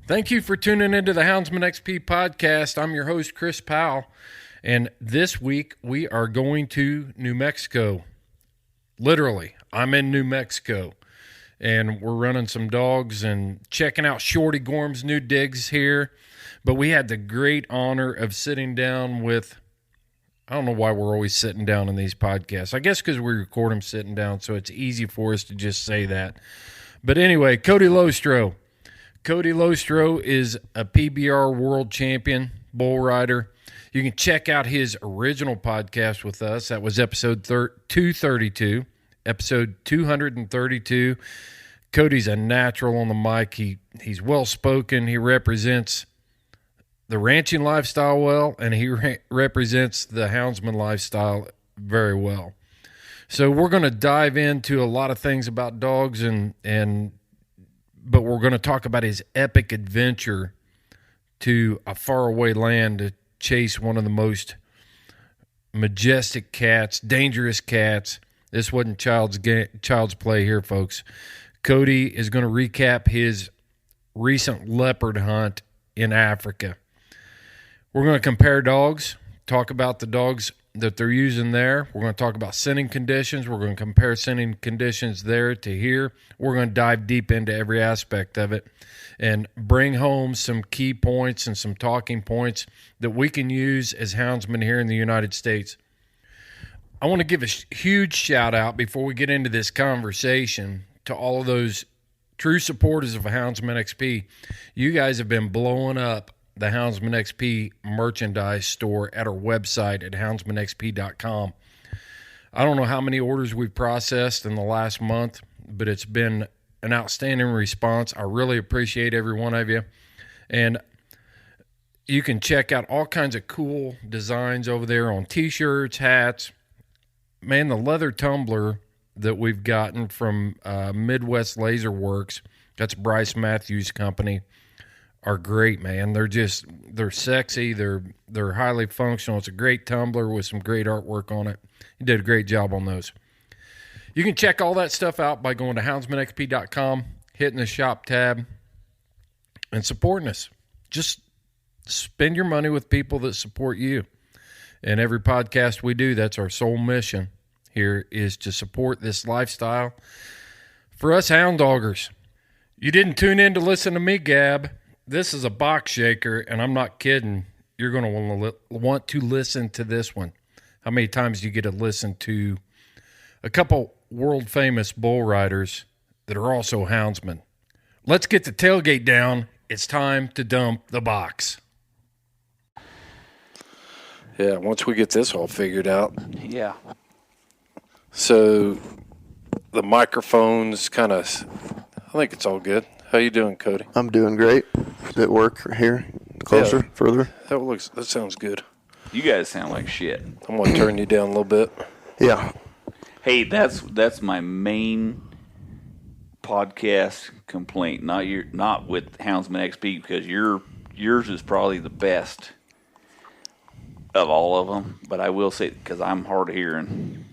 Thank you for tuning into the Houndsman XP Podcast. I'm your host, Chris Powell, and this week we are going to New Mexico. Literally, I'm in New Mexico, and we're running some dogs and checking out Shorty Gorham's new digs here. But we had the great honor of sitting down with, I don't know why we're always sitting down in these podcasts. I guess because we record them sitting down, so it's easy for us to just say that. But anyway, Kody Lohstroh. Kody Lohstroh is a PBR world champion bull rider. You can check out his original podcast with us. That was episode 232. Episode 232. Kody's a natural on the mic. He's well-spoken. He represents the ranching lifestyle well, and he represents the houndsman lifestyle very well. So we're going to dive into a lot of things about dogs, but we're going to talk about his epic adventure to a faraway land to chase one of the most majestic cats, dangerous cats. This wasn't child's play here, folks. Kody is going to recap his recent leopard hunt in Africa. We're going to compare dogs, talk about the dogs that they're using there. We're going to talk about scenting conditions. We're going to compare scenting conditions there to here. We're going to dive deep into every aspect of it and bring home some key points and some talking points that we can use as houndsmen here in the United States. I want to give a huge shout out before we get into this conversation to all of those true supporters of Houndsman XP. You guys have been blowing up the Houndsman XP merchandise store at our website at houndsmanxp.com. I don't know how many orders we've processed in the last month, but it's been an outstanding response. I really appreciate every one of you. And you can check out all kinds of cool designs over there on t-shirts, hats. Man, the leather tumbler that we've gotten from Midwest Laser Works, that's Bryce Matthews' company, are great, man. They're sexy. They're highly functional. It's a great tumbler with some great artwork on it. He did a great job on those. You can check all that stuff out by going to houndsmanxp.com, hitting the shop tab, and supporting us. Just spend your money with people that support you. And every podcast we do, that's our sole mission here, is to support this lifestyle for us hound doggers. You didn't tune in to listen to me gab. This is a box shaker, and I'm not kidding. You're going to want to listen to this one. How many times do you get to listen to a couple world-famous bull riders that are also houndsmen? Let's get the tailgate down. It's time to dump the box. Yeah, once we get this all figured out. Yeah. So the microphone's kind of, I think it's all good. How you doing, Kody? I'm doing great. At work here, closer, further. That sounds good. You guys sound like shit. I'm gonna turn you down a little bit. Yeah. Hey, that's my main podcast complaint. Not with Houndsman XP, because yours is probably the best of all of them. But I will say, because I'm hard of hearing,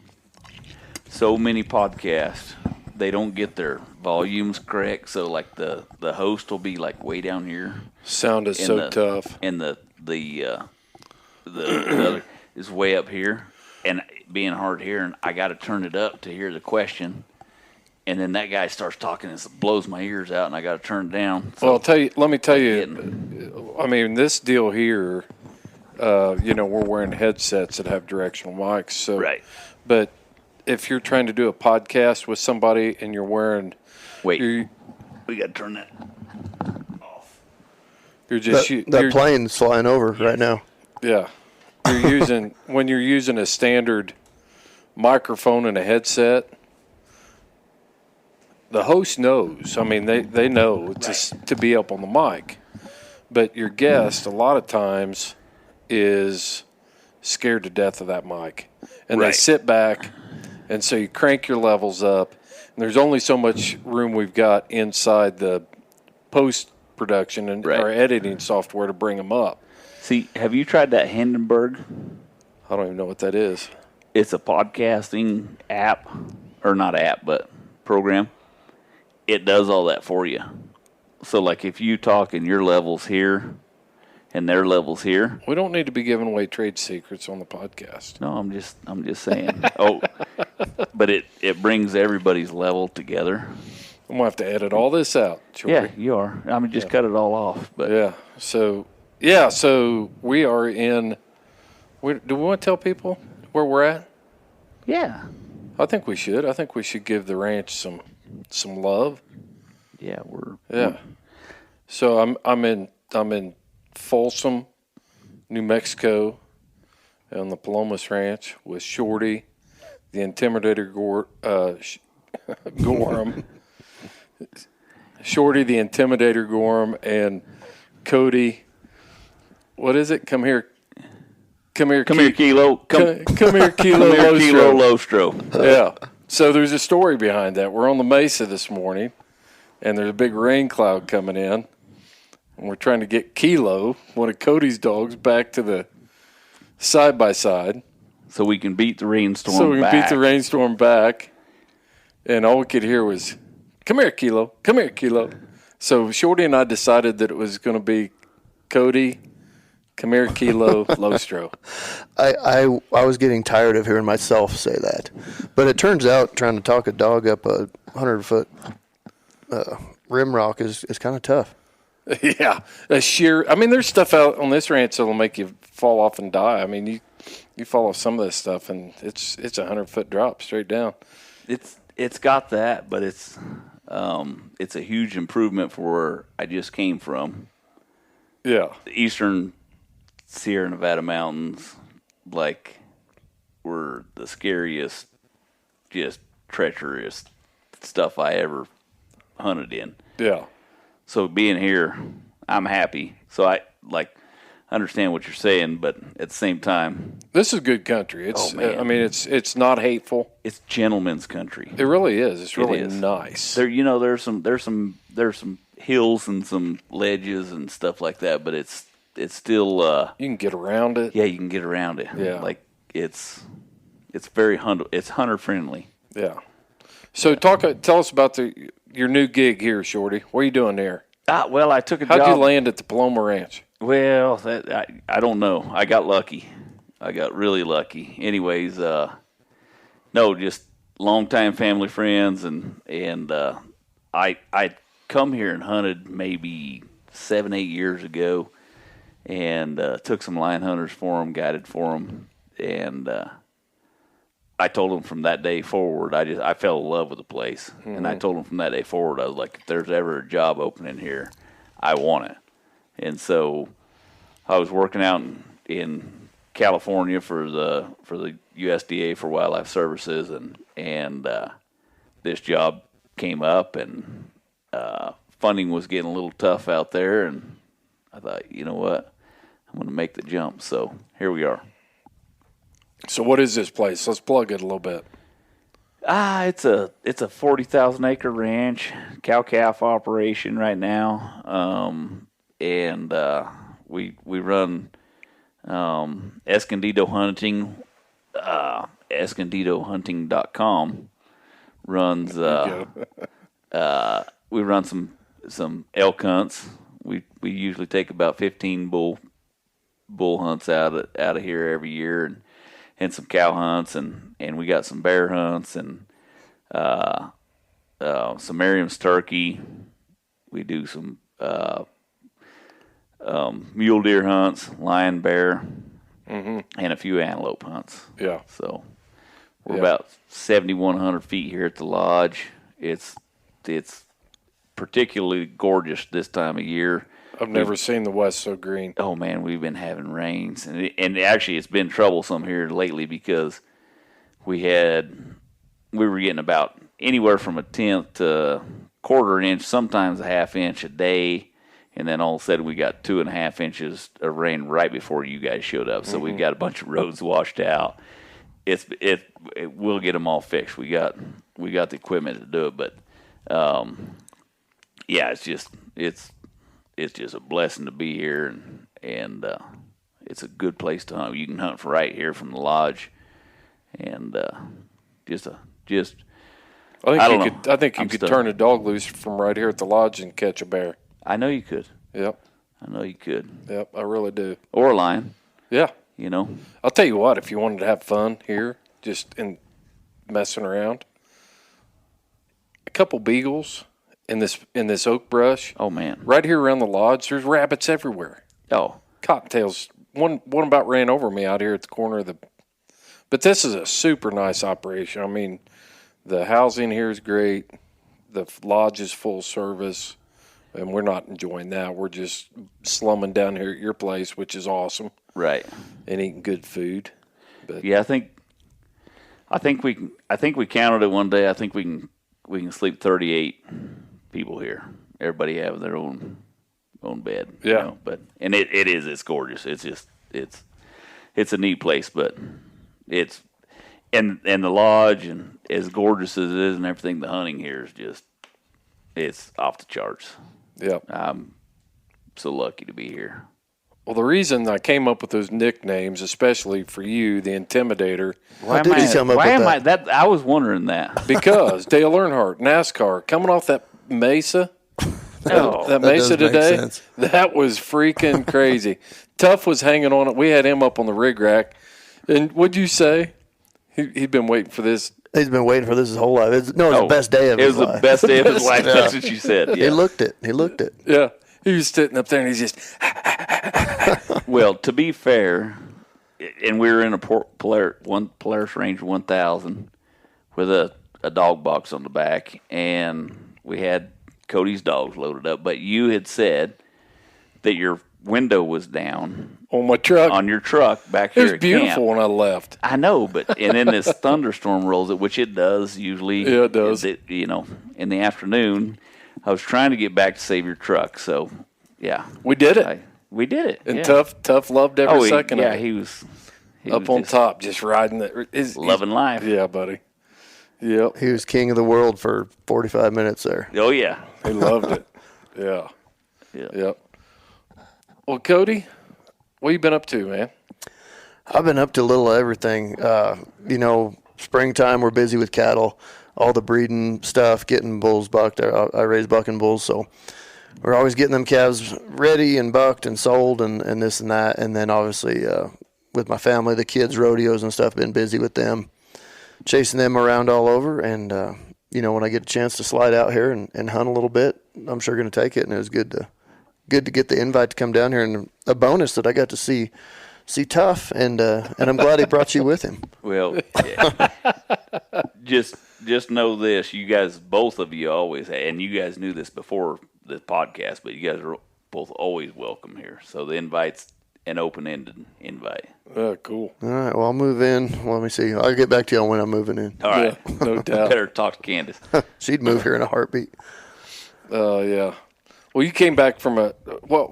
so many podcasts, they don't get their volumes correct, so like the host will be like way down here. Sound is so tough. And the other is way up here. And being hard hearing, I got to turn it up to hear the question. And then that guy starts talking and it blows my ears out, and I got to turn it down. So let me tell you, I mean, this deal here, we're wearing headsets that have directional mics. So, right. But if you're trying to do a podcast with somebody and you're wearing... Wait, we got to turn that off. You're just... That plane's flying over right now. Yeah. When you're using a standard microphone and a headset, the host knows. I mean, they know to be up on the mic. But your guest, a lot of times, is scared to death of that mic. And they sit back, and so you crank your levels up. And there's only so much room we've got inside the post-production and our editing software to bring them up. See, have you tried that Hindenburg? I don't even know what that is. It's a podcasting app, or not app, but program. It does all that for you. So like if you talk and your level's here and their level's here. We don't need to be giving away trade secrets on the podcast. No, I'm just saying. But it brings everybody's level together. I'm gonna have to edit all this out, Shorty. Yeah, you are. I mean, just cut it all off. But So we are in. Do we want to tell people where we're at? Yeah. I think we should. I think we should give the ranch some love. Yeah, So I'm in Folsom, New Mexico, on the Palomas Ranch with Shorty, the Intimidator Gorham, Shorty, the Intimidator Gorham, and Kody. What is it? Come here, Kilo. Come here, Kilo Lohstroh. Yeah. So there's a story behind that. We're on the mesa this morning, and there's a big rain cloud coming in, and we're trying to get Kilo, one of Kody's dogs, back to the side-by-side. So we can beat the rainstorm back. And all we could hear was, come here, Kilo. Come here, Kilo. So Shorty and I decided that it was going to be Kody, come here, Kilo Lohstroh. I was getting tired of hearing myself say that. But it turns out trying to talk a dog up a 100-foot rim rock is kind of tough. Yeah. There's stuff out on this ranch that will make you fall off and die. I mean, you fall off some of this stuff, and it's a 100-foot drop straight down. It's got that, but it's a huge improvement for where I just came from. Yeah. The eastern Sierra Nevada mountains, were the scariest, just treacherous stuff I ever hunted in. Yeah. So being here, I'm happy. So I understand what you're saying, but at the same time, this is good country. It's not hateful. It's gentleman's country. It really is. It's really nice. There's some hills and some ledges and stuff like that, but it's still you can get around it. Yeah, you can get around it. Yeah. It's very hunter friendly. Yeah. So tell us about your new gig here, Shorty. What are you doing there? Well, I took a job. How'd you land at the Paloma Ranch? Well, I don't know. I got lucky. I got really lucky. Anyways, just longtime family friends, and I come here and hunted maybe 7-8 years ago, and took some line hunters for them, guided for them, and I told them from that day forward, I fell in love with the place, and I told them from that day forward, I was like, if there's ever a job opening here, I want it. And so I was working out in California for the USDA for Wildlife Services, and this job came up, and funding was getting a little tough out there, and I thought, you know what, I'm going to make the jump. So here we are. So what is this place? Let's plug it a little bit. It's a 40,000 acre ranch, cow calf operation right now, and we run Escondido Hunting. EscondidoHunting.com runs. We run some elk hunts. We usually take about 15 bull hunts out of here every year, and some cow hunts, and we got some bear hunts, and some Merriam's turkey. We do some mule deer hunts, lion, bear, and a few antelope hunts. Yeah. So we're about 7,100 feet here at the lodge. It's particularly gorgeous this time of year. I've never seen the West so green. Oh man, we've been having rains, and actually it's been troublesome here lately because we were getting about anywhere from a tenth to quarter inch, sometimes a half inch a day, and then all of a sudden we got 2.5 inches of rain right before you guys showed up. So we've got a bunch of roads washed out. We'll get them all fixed. We got the equipment to do it, but it's just a blessing to be here, and it's a good place to hunt. You can hunt right here from the lodge, and I think you could turn a dog loose from right here at the lodge and catch a bear. I know you could. Yep. I know you could. Yep, I really do. Or a lion. Yeah. You know. I'll tell you what, if you wanted to have fun here, just in messing around, a couple beagles in this oak brush. Oh, man. Right here around the lodge, there's rabbits everywhere. Oh. Cottontails. One about ran over me out here at the corner of the. But this is a super nice operation. I mean, the housing here is great. The lodge is full service, and we're not enjoying that. We're just slumming down here at your place, which is awesome. Right. And eating good food. But yeah, I think we counted it one day. I think we can sleep 38 people here. Everybody have their own bed. Yeah. You know? But it's gorgeous. It's just it's a neat place, but it's and the lodge, and as gorgeous as it is and everything, the hunting here is just it's off the charts. yeah. I'm so lucky to be here. Well, the reason I came up with those nicknames, especially for you, the Intimidator, Why did you come up with that? I was wondering that. because Dale Earnhardt, NASCAR, coming off that Mesa, Oh, that does Mesa make today, sense. that was freaking crazy. Tough was hanging on it. We had him up on the rig rack. And what'd you say? He'd been waiting for this. He's been waiting for this his whole life. It was the best day of his life. It was the best day of his life. That's what you said. He Yeah. looked it. He looked it. Yeah. He was sitting up there and he's just, Well, to be fair, and we were in a Polaris Ranger 1000 with a dog box on the back, and we had Kody's dogs loaded up. But you had said that your window was down on my truck. on your truck back It here was at beautiful camp. when I left. I know, but and then this thunderstorm rolls it, which it does usually. Yeah, it does. In the afternoon, I was trying to get back to save your truck. So, yeah, We did it. we did it. And yeah. Tough loved every second yeah, of it. he was Up was on just top, just riding it. loving life. Yeah, buddy. Yep. He was king of the world for 45 minutes there. Oh yeah, He loved it. Yeah. yeah. Yep. Well, Kody, what you been up to, man? I've been up to a little of everything. Springtime, we're busy with cattle, all the breeding stuff, getting bulls bucked. I raise bucking bulls, so we're always getting them calves ready and bucked and sold and this and that. And then obviously with my family, the kids, rodeos and stuff, been busy with them, chasing them around all over. And, when I get a chance to slide out here and hunt a little bit, I'm sure going to take it. And it was good to get the invite to come down here, and a bonus that I got to see Tough, and I'm glad he brought you with him. Well, yeah. just know this: you guys, both of you, always, and you guys knew this before the podcast, but you guys are both always welcome here. So the invite's an open-ended invite. Oh, cool. All right, well, I'll move in. Let me see. I'll get back to you on when I'm moving in. All right, Yeah, no doubt. better talk to Candace. She'd move here in a heartbeat. Yeah. Well, you came back from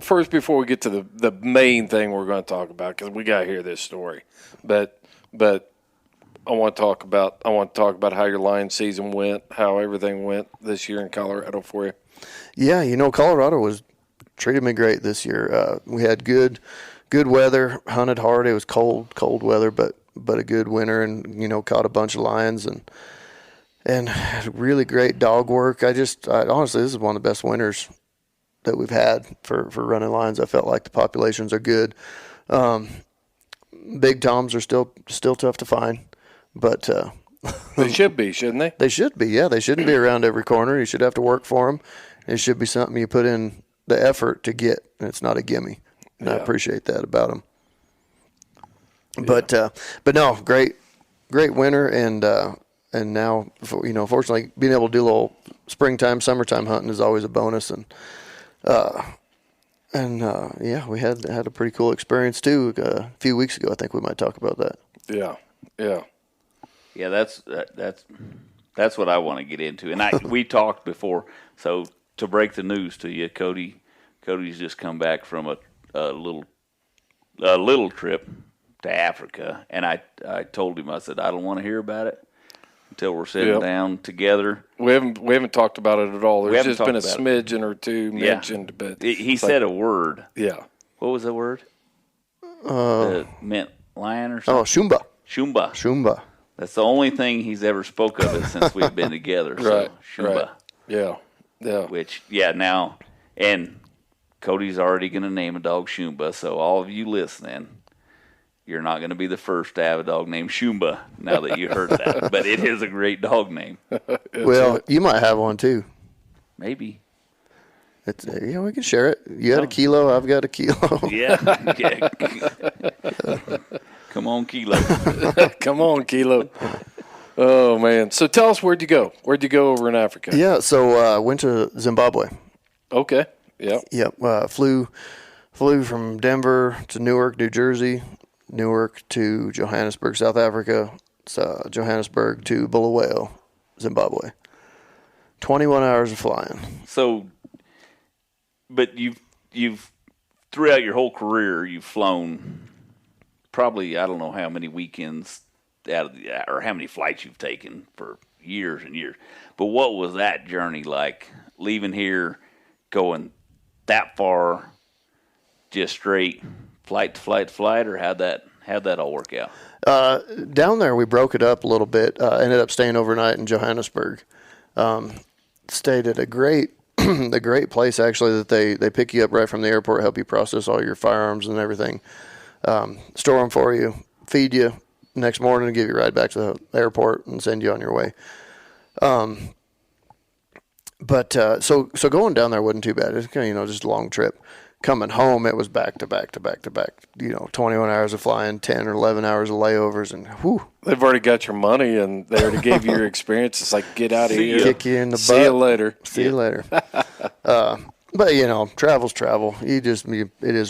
first, before we get to the main thing we're going to talk about, because we got to hear this story. But I want to talk about how your lion season went, how everything went this year in Colorado for you. Yeah, Colorado was treated me great this year. We had good weather, hunted hard. It was cold weather, but a good winter, and caught a bunch of lions and really great dog work. Honestly, this is one of the best winters that we've had for running lions. I felt like the populations are good. Big toms are still tough to find, but They should be, shouldn't they? they should be. Yeah, they shouldn't be around every corner. You should have to work for them. It should be something you put in the effort to get, and it's not a gimme. And I appreciate that about them. But no, great winter, and now fortunately being able to do a little springtime, summertime hunting is always a bonus, and we had a pretty cool experience too a few weeks ago. I think we might talk about that. Yeah. Yeah, that's what I want to get into, and we talked before. So to break the news to you, Cody's just come back from a little trip to Africa, and I told him, I said, I don't want to hear about it until we're sitting down together. We haven't talked about it at all. There's haven't just been a talked about smidgen or two mentioned, but He said a word. yeah. What was the word? That meant lion or Oh, something? Shumba. Shumba. That's the only thing he's ever spoke of it since we've been together. So, Right. Shumba. Right. Yeah. Which, now And Kody's already going to name a dog Shumba, so all of you listening, you're not going to be the first to have a dog named Shumba now that you heard that. But it is a great dog name. Well, you might have one too. Maybe. It's, we can share it. You got a Kilo, I've got a Kilo. Yeah. Come on, Kilo. Come on, Kilo. Oh, man. So tell us, where'd you go? Where'd you go over in Africa? Yeah, so went to Zimbabwe. Okay. Yep. Yep. Flew from Denver to Newark, New Jersey, Newark to Johannesburg, South Africa, Johannesburg to Bulawayo, Zimbabwe. 21 hours of flying. So, but you've throughout your whole career, you've flown probably, I don't know how many weekends or how many flights you've taken for years and years. But what was that journey like, leaving here, going that far, just straight flight to flight to flight, or how'd that all work out? Down there, we broke it up a little bit. Ended up staying overnight in Johannesburg. Stayed at a great place, actually, that they pick you up right from the airport, help you process all your firearms and everything, store them for you, feed you next morning, and give you a ride back to the airport and send you on your way. But so going down there wasn't too bad. It was kind of, just a long trip. Coming home, it was back to back to back to back. 21 hours of flying, 10 or 11 hours of layovers, and whew. They've already got your money, and they already gave you your experience. It's like, get out of here. Kick you in the butt. See you later. See you later. But travel's travel. It is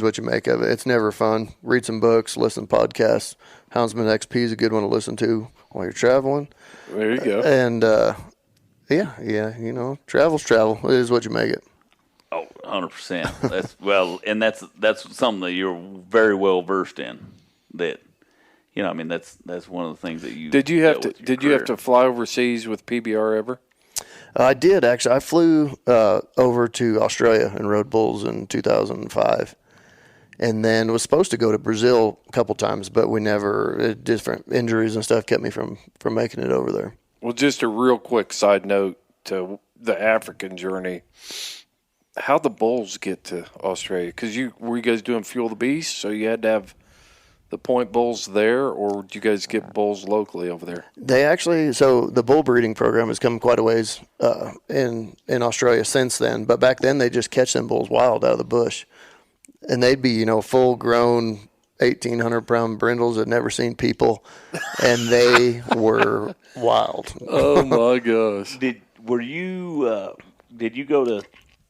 what you make of it. It's never fun. Read some books, listen to podcasts. Houndsman XP is a good one to listen to while you're traveling. There you go. And travel's travel. It is what you make it. Oh, 100%. That's something that you're very well versed in. That, that's one of the things that you Did you have to fly overseas with PBR ever? I did, actually. I flew over to Australia and rode bulls in 2005, and then was supposed to go to Brazil a couple times, but we never. Different injuries and stuff kept me from making it over there. Well, just a real quick side note to the African journey. How'd the bulls get to Australia? Because were you guys doing Fuel the Beast, so you had to have the point bulls there, or did you guys get bulls locally over there? They actually, so the bull breeding program has come quite a ways in Australia since then. But back then, they just catch them bulls wild out of the bush, and they'd be full grown 1,800-pound brindles that never seen people, and they were wild. Oh my gosh! Did you go to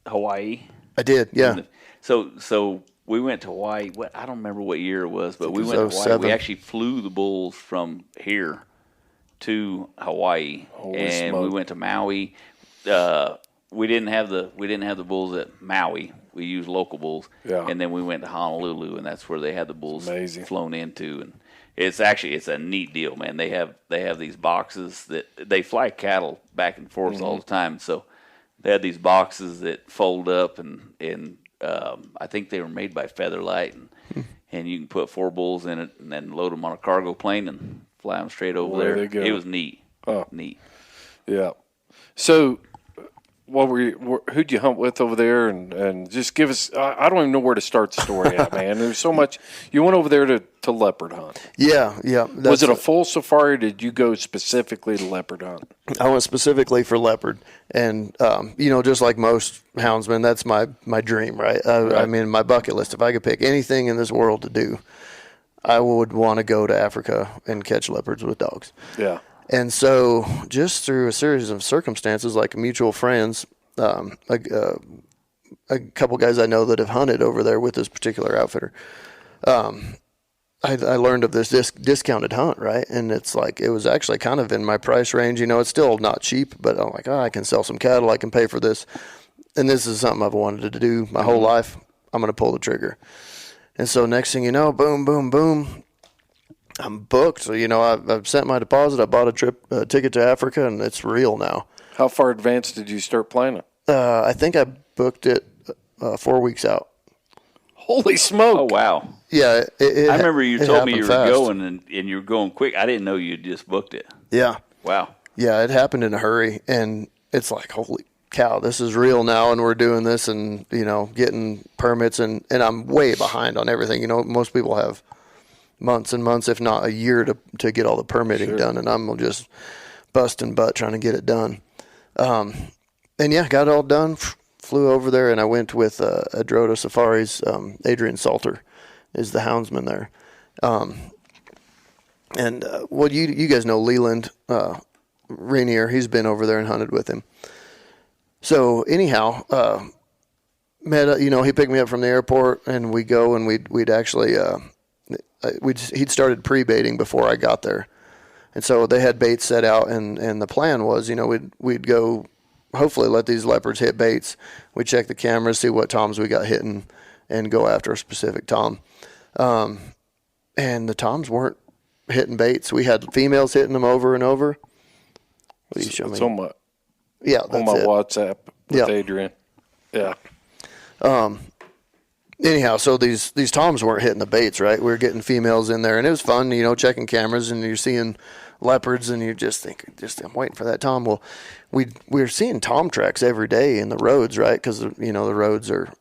Hawaii? I did, yeah. So we went to Hawaii. I don't remember what year it was, but we went to Hawaii. 07. We actually flew the bulls from here to Hawaii, and we went to Maui. We didn't have the bulls at Maui. We used local bulls, and then we went to Honolulu, and that's where they had the bulls flown into. And it's a neat deal, man. They have these boxes that they fly cattle back and forth all the time, so they had these boxes that fold up, and I think they were made by Featherlight, and you can put 4 bulls in it and then load them on a cargo plane and fly them straight over there. It was neat. Oh. Neat. Yeah. So, who'd you hunt with over there? And just give us, I don't even know where to start the story at, man. There's so much. You went over there to leopard hunt. Yeah. Was it a full safari, or did you go specifically to leopard hunt? I went specifically for leopard. And, just like most houndsmen, that's my dream, right? I mean, my bucket list. If I could pick anything in this world to do, I would want to go to Africa and catch leopards with dogs. Yeah. And so just through a series of circumstances, like mutual friends, a couple guys I know that have hunted over there with this particular outfitter, I learned of this discounted hunt, right? And it's like, it was actually kind of in my price range. It's still not cheap, but I'm like, I can sell some cattle. I can pay for this. And this is something I've wanted to do my whole life. I'm going to pull the trigger. And so next thing you know, boom, boom, boom, I'm booked. So, I've sent my deposit. I bought a ticket to Africa, and it's real now. How far advanced did you start planning? I think I booked it 4 weeks out. Holy smoke. Oh, wow. Yeah. I remember you told me you were fast. going, and you were going quick. I didn't know you had just booked it. Yeah. Wow. Yeah, it happened in a hurry, and it's like, holy cow, this is real now, and we're doing this, and getting permits, and I'm way behind on everything. Most people have months and months, if not a year, to get all the permitting done, and I'm just busting butt trying to get it done. And yeah, got it all done. Flew over there, and I went with Adroto Safaris. Adrian Salter is the houndsman there. And you guys know Leland Rainier. He's been over there and hunted with him. So anyhow, he picked me up from the airport, and we go, and we'd actually he'd started pre-baiting before I got there, and so they had baits set out, and the plan was, we'd go, hopefully let these leopards hit baits. We'd check the cameras, see what toms we got hitting, and go after a specific tom. And the toms weren't hitting baits. We had females hitting them over and over. What do you show me? It's on my WhatsApp with Adrian. Yeah. Anyhow, so these toms weren't hitting the baits, right? We were getting females in there, and it was fun, checking cameras, and you're seeing leopards, and you just think, I'm waiting for that tom. Well, we're seeing tom tracks every day in the roads, right? Because the roads are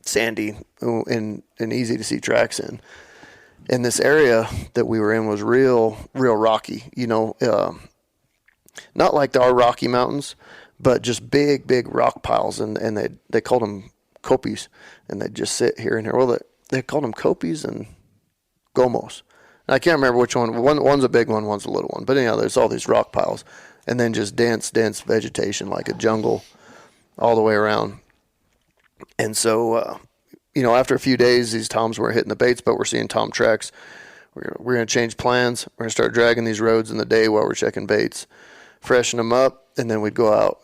sandy and easy to see tracks in. And this area that we were in was real rocky, not like our Rocky Mountains, but just big rock piles, and they called them copies, and they just sit here and here. Well, they called them copies and gomos. And I can't remember which one. One's a big one, one's a little one. But anyhow, there's all these rock piles, and then just dense vegetation like a jungle all the way around. And so, after a few days, these toms weren't hitting the baits, but we're seeing tom tracks. We're going to change plans. We're going to start dragging these roads in the day while we're checking baits, freshen them up, and then we'd go out,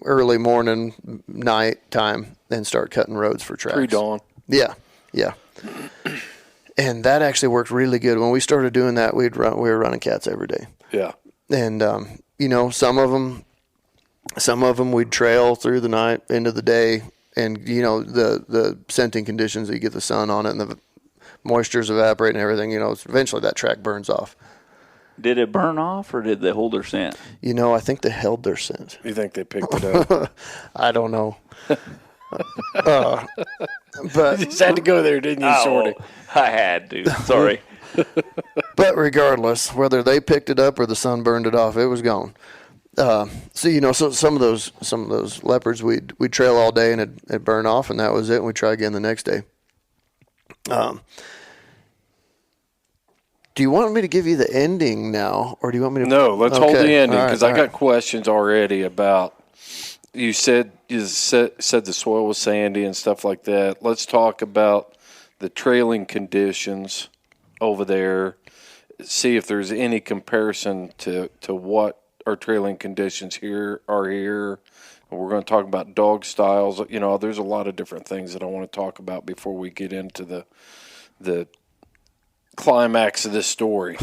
early morning, night time, and start cutting roads for tracks. Pre-dawn. Yeah. And that actually worked really good. When we started doing that, we were running cats every day. Yeah. And, some of them we'd trail through the night into the day. And, the scenting conditions that you get the sun on it and the moisture's evaporating and everything, eventually that track burns off. Did it burn off, or did they hold their scent? I think they held their scent. You think they picked it up? I don't know. But you just had to go there, didn't you, Shorty? I had to. Sorry. But regardless, whether they picked it up or the sun burned it off, it was gone. So some of those leopards we'd trail all day and it'd burn off, and that was it. And we'd try again the next day. Do you want me to give you the ending now, or do you want me to? No, let's hold the ending, because I got right. questions already about. You said the soil was sandy and stuff like that. Let's talk about the trailing conditions over there. See if there's any comparison to what our trailing conditions here are here. We're going to talk about dog styles. There's a lot of different things that I want to talk about before we get into the climax of this story.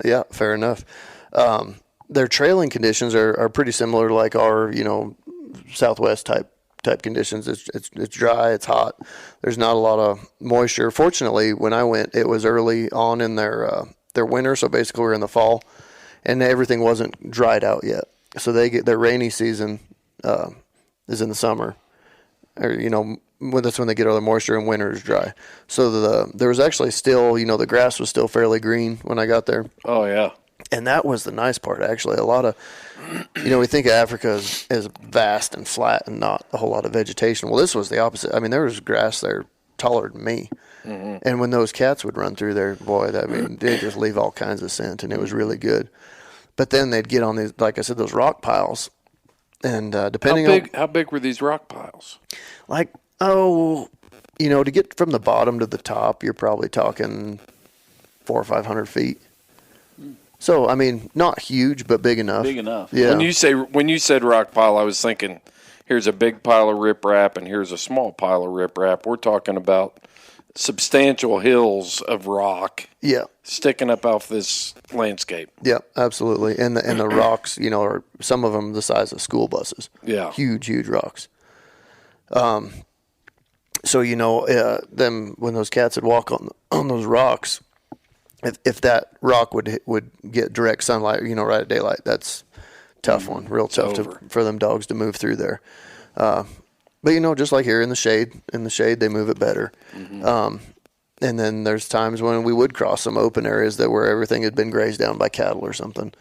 Yeah, fair enough. Their trailing conditions are pretty similar to like our, Southwest type conditions. It's dry, it's hot. There's not a lot of moisture. Fortunately, when I went, it was early on in their winter, so basically we're in the fall, and everything wasn't dried out yet. So they get their rainy season is in the summer, or that's when they get all the moisture, and winter is dry. So there was actually still, the grass was still fairly green when I got there. Oh yeah. And that was the nice part, actually. A lot of, we think of Africa as vast and flat and not a whole lot of vegetation. Well, this was the opposite. I mean, there was grass there taller than me. Mm-hmm. And when those cats would run through there, boy, they just leave all kinds of scent, and it was really good. But then they'd get on these, like I said, those rock piles. And depending how big were these rock piles? Like, to get from the bottom to the top, you're probably talking 400 or 500 feet. So, I mean, not huge, but big enough. Big enough. Yeah. When you said rock pile, I was thinking, here's a big pile of riprap and here's a small pile of riprap. We're talking about substantial hills of rock. Yeah. Sticking up off this landscape. Yeah, absolutely. And the rocks, are some of them the size of school buses. Yeah. Huge rocks. So, them when those cats would walk on those rocks, if that rock would get direct sunlight, right at daylight, that's tough one, real tough for them dogs to move through there. But just like here in the shade they move it better. And then there's times when we would cross some open areas where everything had been grazed down by cattle or something,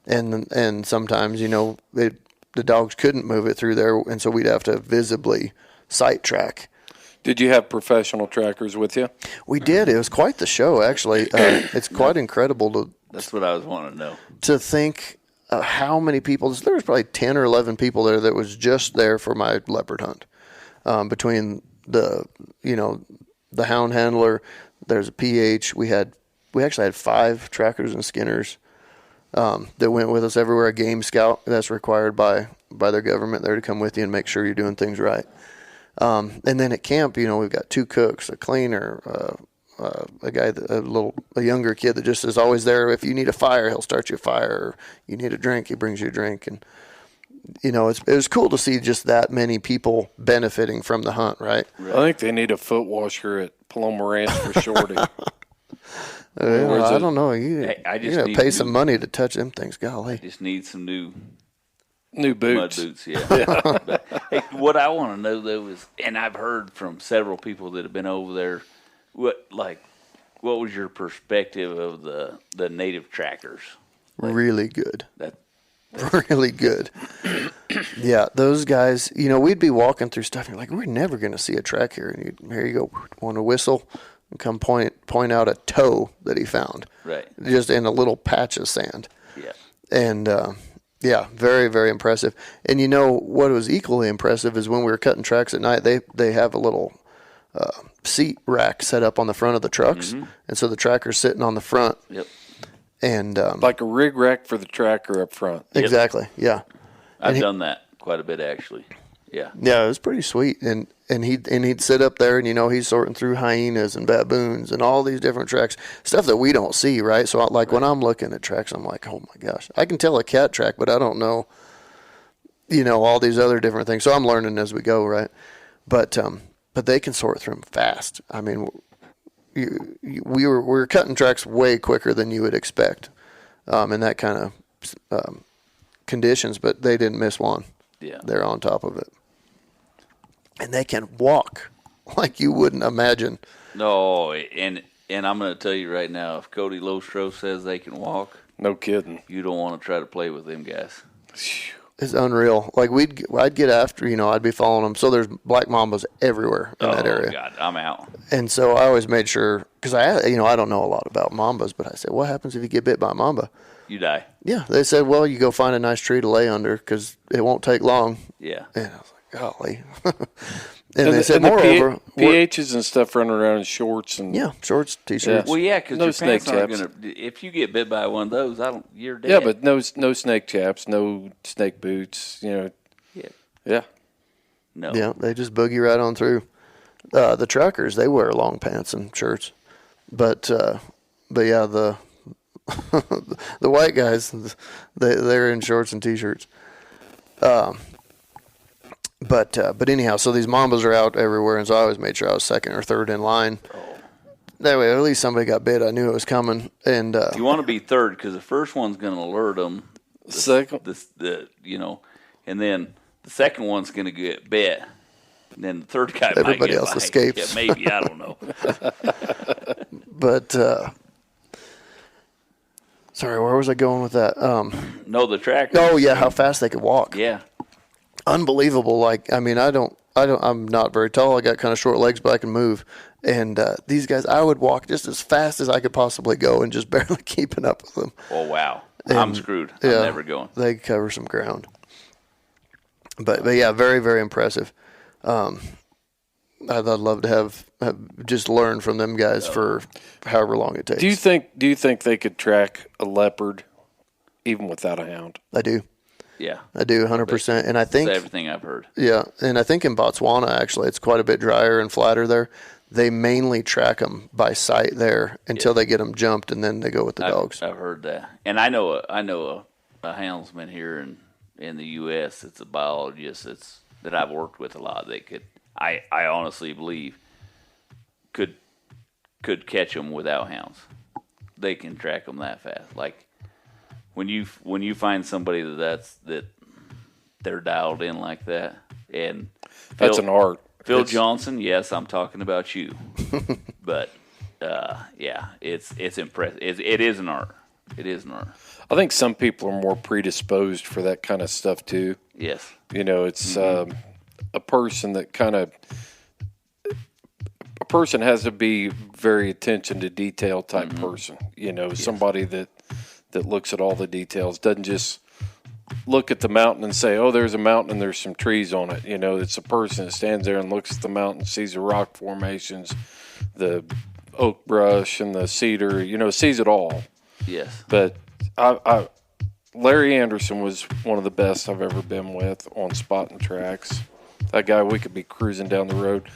and sometimes the dogs couldn't move it through there, and so we'd have to visibly sight track. Did you have professional trackers with you? We did. It was quite the show, actually. It's quite incredible to. That's what I was wanting to know. To think how many people. There was probably 10 or 11 people there that was just there for my leopard hunt. Between the hound handler, there's a PH. We actually had 5 trackers and skinners that went with us everywhere. A game scout that's required by their government there to come with you and make sure you're doing things right. And then at camp, we've got 2 cooks, a cleaner, a guy, a younger kid that just is always there. If you need a fire, he'll start you a fire. Or you need a drink, he brings you a drink. And it was cool to see just that many people benefiting from the hunt, right? I think they need a foot washer at Paloma Ranch for Shorty. I don't know. You gotta pay some money to touch them things. Golly, I just need some new boots. Mud boots, yeah. But, hey, what I want to know though is, and I've heard from several people that have been over there, what was your perspective of the native trackers? Really good. Really good. Yeah, those guys, we'd be walking through stuff and you're like, we're never going to see a track here. And here you go, want to whistle and come point out a toe that he found. Right. Just in a little patch of sand. Yeah. And, very, very impressive. And what was equally impressive is when we were cutting tracks at night, they have a little seat rack set up on the front of the trucks. Mm-hmm. And so the tracker's sitting on the front. Yep. And like a rig rack for the tracker up front. Exactly. Yep. Yeah. I've done that quite a bit actually. Yeah. Yeah, it was pretty sweet. And he'd sit up there and he's sorting through hyenas and baboons and all these different tracks, stuff that we don't see, right? So when I'm looking at tracks, I'm like, oh my gosh, I can tell a cat track, but I don't know, all these other different things. So I'm learning as we go, right? But they can sort through them fast. I mean, we were cutting tracks way quicker than you would expect in that kind of conditions, but they didn't miss one. Yeah, they're on top of it, and they can walk like you wouldn't imagine. No, and I'm going to tell you right now, if Kody Lohstroh says they can walk, no kidding, you don't want to try to play with them guys. It's unreal. Like I'd get after, I'd be following them. So there's black mambas everywhere in that area. Oh God, I'm out. And so I always made sure, because I don't know a lot about mambas, but I said, what happens if you get bit by a mamba? You die. Yeah, they said, well, you go find a nice tree to lay under because it won't take long. Yeah. And I was like, golly. and they said, moreover, PHs and stuff running around in shorts and shorts, t-shirts. Well, yeah, because no your snake pants aren't chaps. gonna. If you get bit by one of those, you're dead. Yeah, but no snake chaps, no snake boots. Yeah. Yeah. No. Yeah, they just boogie right on through. The truckers, they wear long pants and shirts, but yeah, the white guys, they're in shorts and t-shirts. But anyhow, so these mambas are out everywhere, and so I always made sure I was second or third in line. Oh. That way, at least somebody got bit. I knew it was coming. And you want to be third because the first one's going to alert them. Second, and then the second one's going to get bit. And then the third guy everybody might else get escapes. Yeah, maybe, I don't know. But sorry, where was I going with that? No, the trackers. Oh yeah, how fast they could walk. Yeah. Unbelievable. I'm not very tall. I got kind of short legs, but I can move. And these guys, I would walk just as fast as I could possibly go and just barely keeping up with them. Oh, wow. I'm screwed. I'm never going. They cover some ground. But yeah, very, very impressive. I'd love to have just learn from them guys for however long it takes. Do you think they could track a leopard even without a hound? I do. Yeah. I do, 100%. And I think that's everything I've heard. Yeah, and I think in Botswana, actually, it's quite a bit drier and flatter there. They mainly track them by sight there until they get them jumped, and then they go with the dogs. I've heard that. And I know a houndsman here in the U.S. It's a biologist that I've worked with a lot. They could, I honestly believe, could catch them without hounds. They can track them that fast. Like when you find somebody that they're dialed in like that, and that's an art. Phil Johnson, yes, I'm talking about you, but yeah, it's impressive. It is an art. It is an art. I think some people are more predisposed for that kind of stuff too. Yes, It's a person that a person has to be very attention to detail type person. Somebody that looks at all the details, doesn't just look at the mountain and say, oh, there's a mountain and there's some trees on it. It's a person that stands there and looks at the mountain, sees the rock formations, the oak brush and the cedar, sees it all. yes. But Larry Anderson was one of the best I've ever been with on spotting tracks. That guy, we could be cruising down the road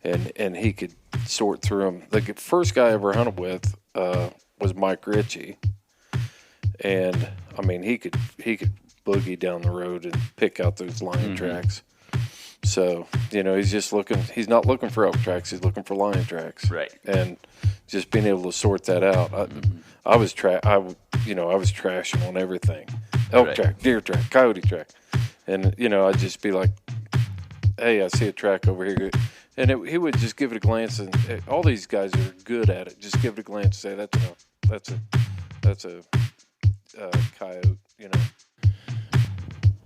and he could sort through them. The first guy I ever hunted with was Mike Ritchie. And, I mean, he could boogie down the road and pick out those lion tracks. So, he's not looking for elk tracks, he's looking for lion tracks. Right. And just being able to sort that out. I was trashing on everything. Elk track, deer track, coyote track. And, I'd just be like, hey, I see a track over here. And he would just give it a glance, and all these guys are good at it. Just give it a glance and say, that's a coyote,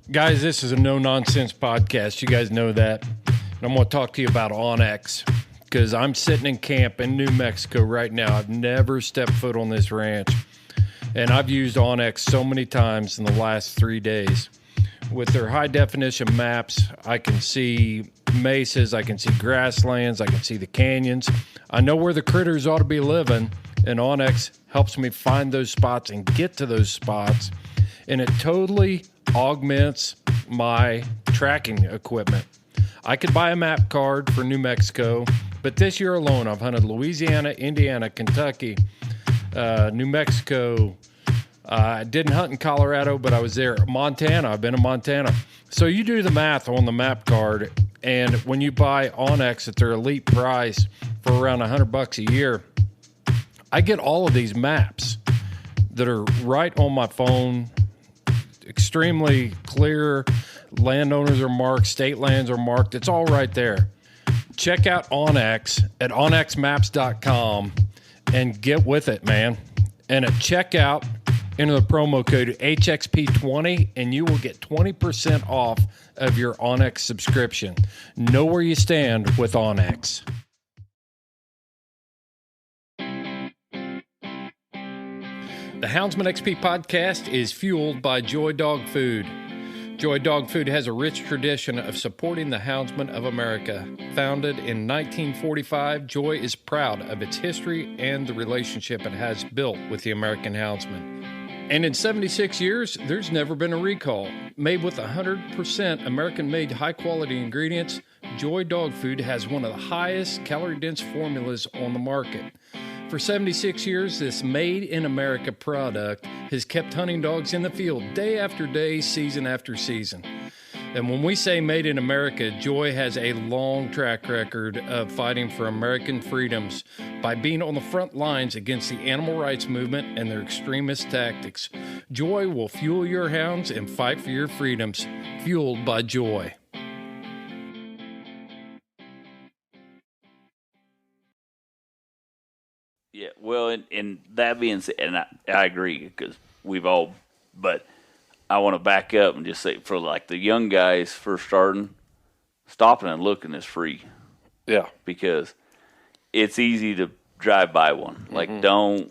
Guys, this is a no-nonsense podcast. You guys know that. And I'm going to talk to you about OnX because I'm sitting in camp in New Mexico right now. I've never stepped foot on this ranch, and I've used OnX so many times in the last 3 days. With their high-definition maps, I can see mesas, I can see grasslands, I can see the canyons. I know where the critters ought to be living, and OnX helps me find those spots and get to those spots, and it totally augments my tracking equipment. I could buy a map card for New Mexico, but this year alone, I've hunted Louisiana, Indiana, Kentucky, New Mexico. I didn't hunt in Colorado, but I was there. Montana, I've been in Montana. So you do the math on the map card, and when you buy OnX at their elite price for around $100 a year, I get all of these maps that are right on my phone, extremely clear. Landowners are marked, state lands are marked. It's all right there. Check out OnX at onxmaps.com and get with it, man. And at checkout, enter the promo code HXP20 and you will get 20% off of your OnX subscription. Know where you stand with OnX. The Houndsman XP Podcast is fueled by Joy Dog Food. Joy Dog Food has a rich tradition of supporting the Houndsman of America. Founded in 1945, Joy is proud of its history and the relationship it has built with the American Houndsman. And in 76 years, there's never been a recall. Made with 100% American-made high-quality ingredients, Joy Dog Food has one of the highest calorie-dense formulas on the market. For 76 years, this made-in-America product has kept hunting dogs in the field day after day, season after season. And when we say made in America, Joy has a long track record of fighting for American freedoms by being on the front lines against the animal rights movement and their extremist tactics. Joy will fuel your hounds and fight for your freedoms. Fueled by Joy. Yeah, well, and that being said, and I agree because but I want to back up and just say for like the young guys first starting, stopping and looking is free. Yeah. Because it's easy to drive by one. Like don't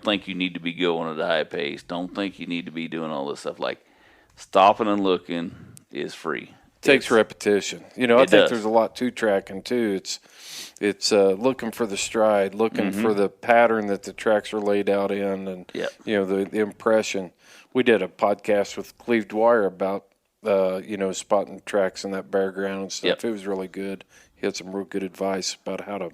think you need to be going at a high pace. Don't think you need to be doing all this stuff. Like stopping and looking is free. Takes repetition. I think there's a lot to tracking too. It's looking for the stride, looking for the pattern that the tracks are laid out in, and the impression. We did a podcast with Cleve Dwyer about spotting tracks in that bare ground and stuff. Yep. It was really good. He had some real good advice about how to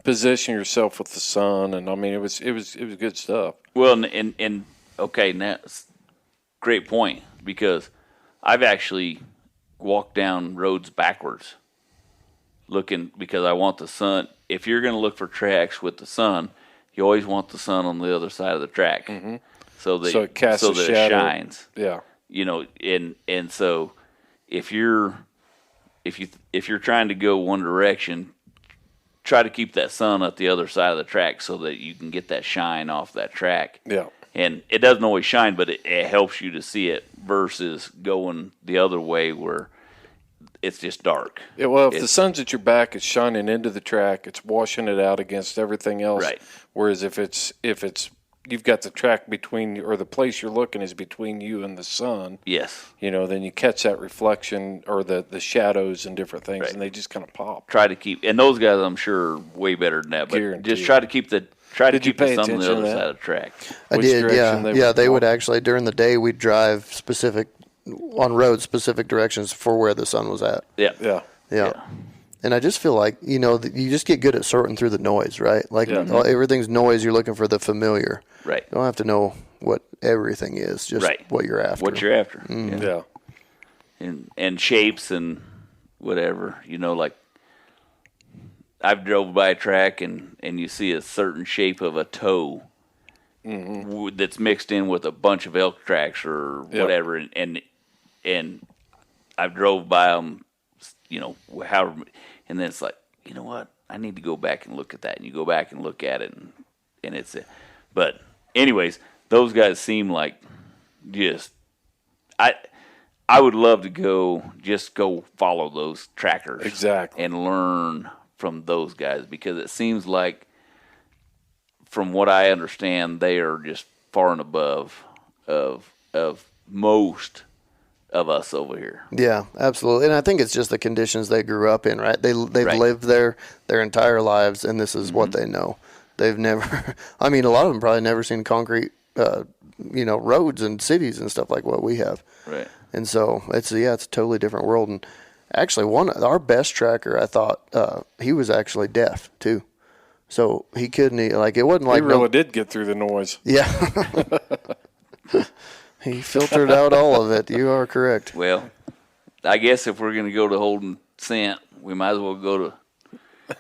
position yourself with the sun, and I mean it was good stuff. Well, and okay, now great point because I've actually walked down roads backwards looking because I want the sun. If you're going to look for tracks with the sun, you always want the sun on the other side of the track. so that it casts a shadow. It shines. Yeah. You know, and so if you're trying to go one direction, try to keep that sun up the other side of the track so that you can get that shine off that track. Yeah. And it doesn't always shine, but it helps you to see it versus going the other way where it's just dark. Yeah, well, if the sun's at your back, it's shining into the track. It's washing it out against everything else. Right. Whereas if it's you've got the track between you, or the place you're looking is between you and the sun. Yes. You know, then you catch that reflection or the shadows and different things, Right. and they just kind of pop. Try to keep, and those guys I'm sure are way better than that. But Guaranteed. just try to keep the Did you pay sun on the attention to other that? side of the track. I Which did, direction yeah. They would going? actually, during the day, we'd drive on roads, specific directions for where the sun was at. Yeah. Yeah. Yeah. And I just feel like, you know, you just get good at sorting through the noise, right? Like everything's noise, you're looking for the familiar. Right. You don't have to know what everything is, just Right. what you're after. What you're after. Yeah. And shapes and whatever, you know, like I've drove by a track and you see a certain shape of a toe that's mixed in with a bunch of elk tracks or whatever, and I've drove by them, you know, however, and then it's like, you know what, I need to go back and look at that, and you go back and look at it, and it's but anyways, those guys seem like just I would love to go follow those trackers Exactly. and learn from those guys, because it seems like, from what I understand, they are just far and above of most of us over here. Yeah, absolutely. And I think it's just the conditions they grew up in, right? They've Right. lived there their entire lives, and this is what they know. They've never, I mean, a lot of them probably never seen concrete, you know, roads and cities and stuff like what we have. Right. And so it's a totally different world. And actually, our best tracker, I thought, he was actually deaf too. So he couldn't, it wasn't like He really did get through the noise. Yeah. He filtered out all of it. You are correct. Well, I guess if we're going to go to holding scent, we might as well go to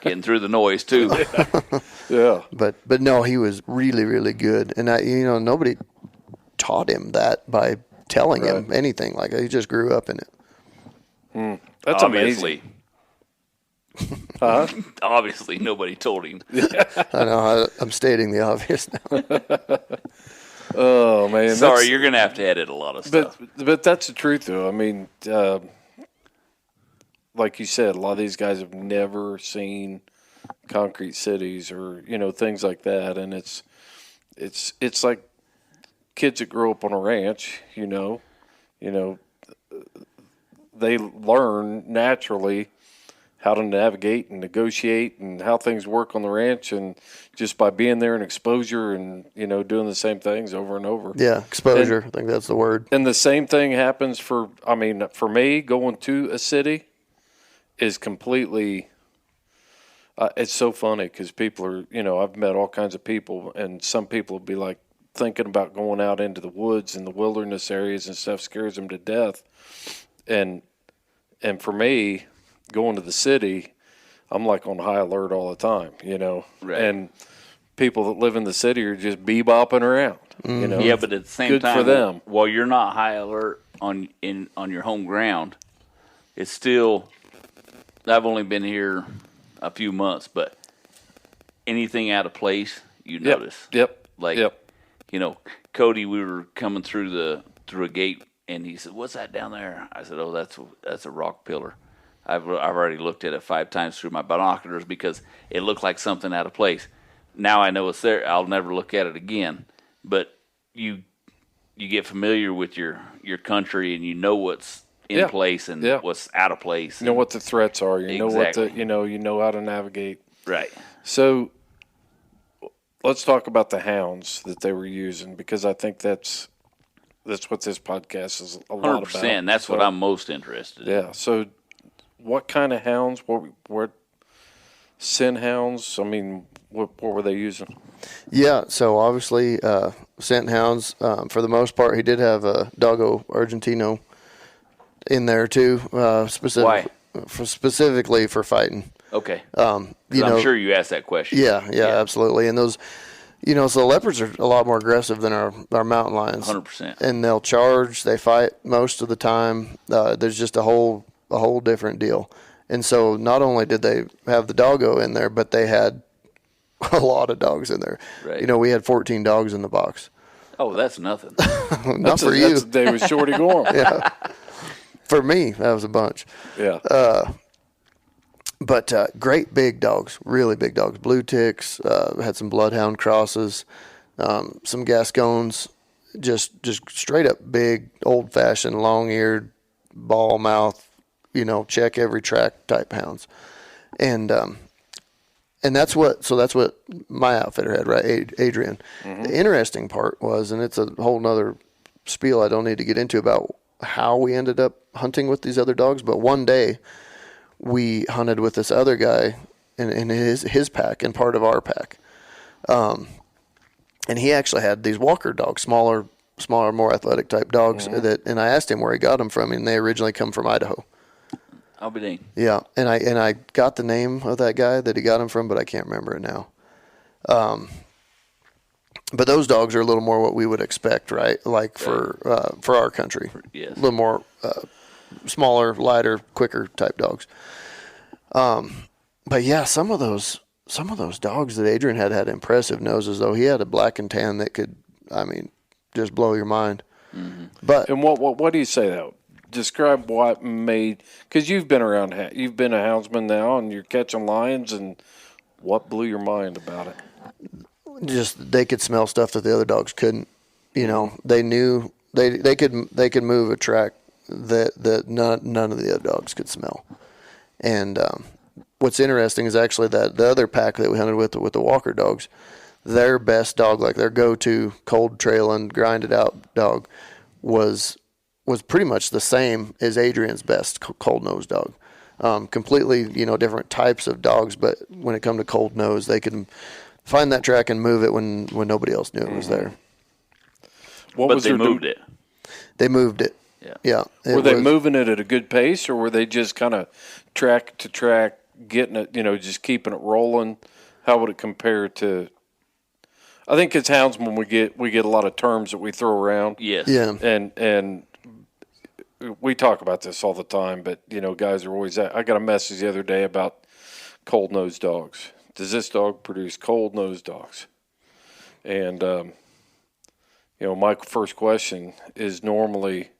getting through the noise too. Yeah. But no, he was really, really good. And nobody taught him that by telling him anything. Like, he just grew up in it. That's Obviously. amazing. Obviously, nobody told him. I know. I'm stating the obvious now. Oh, man. Sorry, you're going to have to edit a lot of stuff. But that's the truth, though. I mean, like you said, a lot of these guys have never seen concrete cities or, you know, things like that. And it's like kids that grow up on a ranch, you know, they learn naturally how to navigate and negotiate and how things work on the ranch, and just by being there and exposure and, you know, doing the same things over and over. Yeah, exposure. I think that's the word. And the same thing happens for me, going to a city is completely, it's so funny because people are, you know, I've met all kinds of people, and some people will be like thinking about going out into the woods and the wilderness areas and stuff scares them to death. And for me, going to the city, I'm like on high alert all the time, you know. Right. And people that live in the city are just bebopping around, you know. Yeah, but at the same Good time, for them. while you're not high alert on your home ground, it's still. I've only been here a few months, but anything out of place, you notice. Yep. Like, you know, Kody, we were coming through a gate, and he said, "What's that down there?" I said, "Oh, that's a rock pillar. I've already looked at it 5 times through my binoculars because it looked like something out of place. Now I know it's there. I'll never look at it again." But you get familiar with your country, and you know what's in place and what's out of place. You know what the threats are. You know what Exactly. you know how to navigate. Right. So let's talk about the hounds that they were using, because I think that's what this podcast is a lot 100%. about. That's what I'm most interested in. Yeah. So what kind of hounds? What scent hounds? I mean, what were they using? Yeah, so obviously scent hounds, for the most part, he did have a Doggo Argentino in there too. Why? Specifically for fighting. Okay. You know, I'm sure you asked that question. Yeah, absolutely. And those, So the leopards are a lot more aggressive than our mountain lions. 100%. And they'll charge. They fight most of the time. There's just a whole different deal. And so not only did they have the doggo in there, but they had a lot of dogs in there. Right. We had 14 dogs in the box. Oh, that's nothing. Not for you. That's the day with Shorty Gorham. Yeah. For me, that was a bunch. Yeah. But great big dogs, really big dogs. Blue ticks, had some bloodhound crosses, some Gascons, just straight up big, old-fashioned, long-eared, ball mouth, check every track type hounds. And that's what my outfitter had, right, Adrian. Mm-hmm. The interesting part was, and it's a whole nother spiel I don't need to get into about how we ended up hunting with these other dogs, but one day we hunted with this other guy in his pack and part of our pack. And he actually had these walker dogs, smaller, more athletic type dogs. Mm-hmm. And I asked him where he got them from, and they originally come from Idaho. I'll be dang. Yeah, and I got the name of that guy that he got them from, but I can't remember it now. But those dogs are a little more what we would expect, right? Like for our country, yes. A little more smaller, lighter, quicker type dogs. But yeah, some of those dogs that Adrian had impressive noses, though. He had a black and tan that could, just blow your mind. Mm-hmm. But and what do you say though? Describe what made, because you've been a houndsman now, and you're catching lions, and what blew your mind about it? Just they could smell stuff that the other dogs couldn't. They knew they could move a track that none of the other dogs could smell. And what's interesting is actually that the other pack that we hunted with the walker dogs, their best dog, like their go-to cold trailing, grinded out dog, was pretty much the same as Adrian's best cold nose dog. Completely, different types of dogs, but when it come to cold nose, they can find that track and move it when nobody else knew it was there. But they moved it. They moved it. Yeah. Were they moving it at a good pace, or were they just kind of track to track, getting it, just keeping it rolling? How would it compare to? I think as houndsmen we get a lot of terms that we throw around. Yes. Yeah. And we talk about this all the time, but guys are always. I got a message the other day about cold nosed dogs. Does this dog produce cold nosed dogs? And my first question is normally,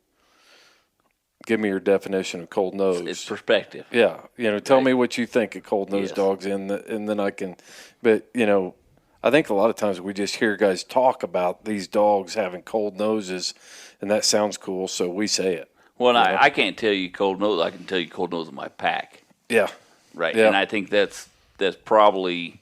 give me your definition of cold nose. It's perspective. Yeah, tell me what you think of cold nosed dogs, and then I can. But I think a lot of times we just hear guys talk about these dogs having cold noses, and that sounds cool, so we say it. Well, I can't tell you cold nose. I can tell you cold nose in my pack. Yeah. Right. Yeah. And I think that's probably,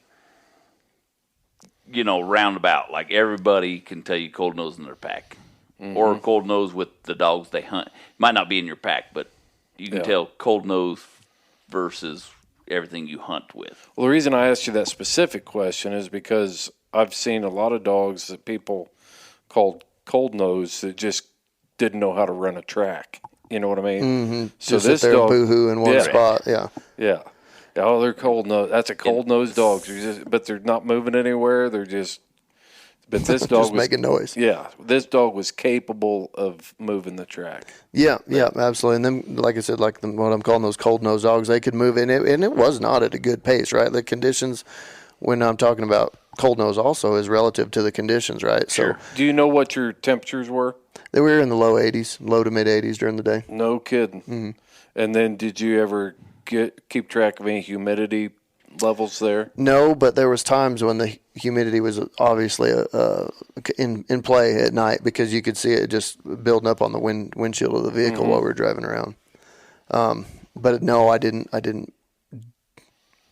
roundabout. Like everybody can tell you cold nose in their pack. Mm-hmm. Or cold nose with the dogs they hunt. Might not be in your pack, but you can tell cold nose versus everything you hunt with. Well, the reason I asked you that specific question is because I've seen a lot of dogs that people called cold nose that just didn't know how to run a track. You know what I mean? Mm-hmm. So just this sit there dog, boohoo in one spot. Yeah. Yeah. Oh, they're cold nose. That's a cold nosed dog. But they're not moving anywhere. They're just. But this dog just was making noise. Yeah, this dog was capable of moving the track. Yeah, absolutely. And then, like I said, what I'm calling those cold nosed dogs, they could move, and it was not at a good pace, right? The conditions, when I'm talking about cold nose, also is relative to the conditions, right? Sure. So, do you know what your temperatures were? They were in the low 80s, low to mid 80s during the day. No kidding. Mm-hmm. And then, did you ever keep track of any humidity levels there? No, but there was times when the humidity was obviously in play at night, because you could see it just building up on the windshield of the vehicle while we were driving around. But no, I didn't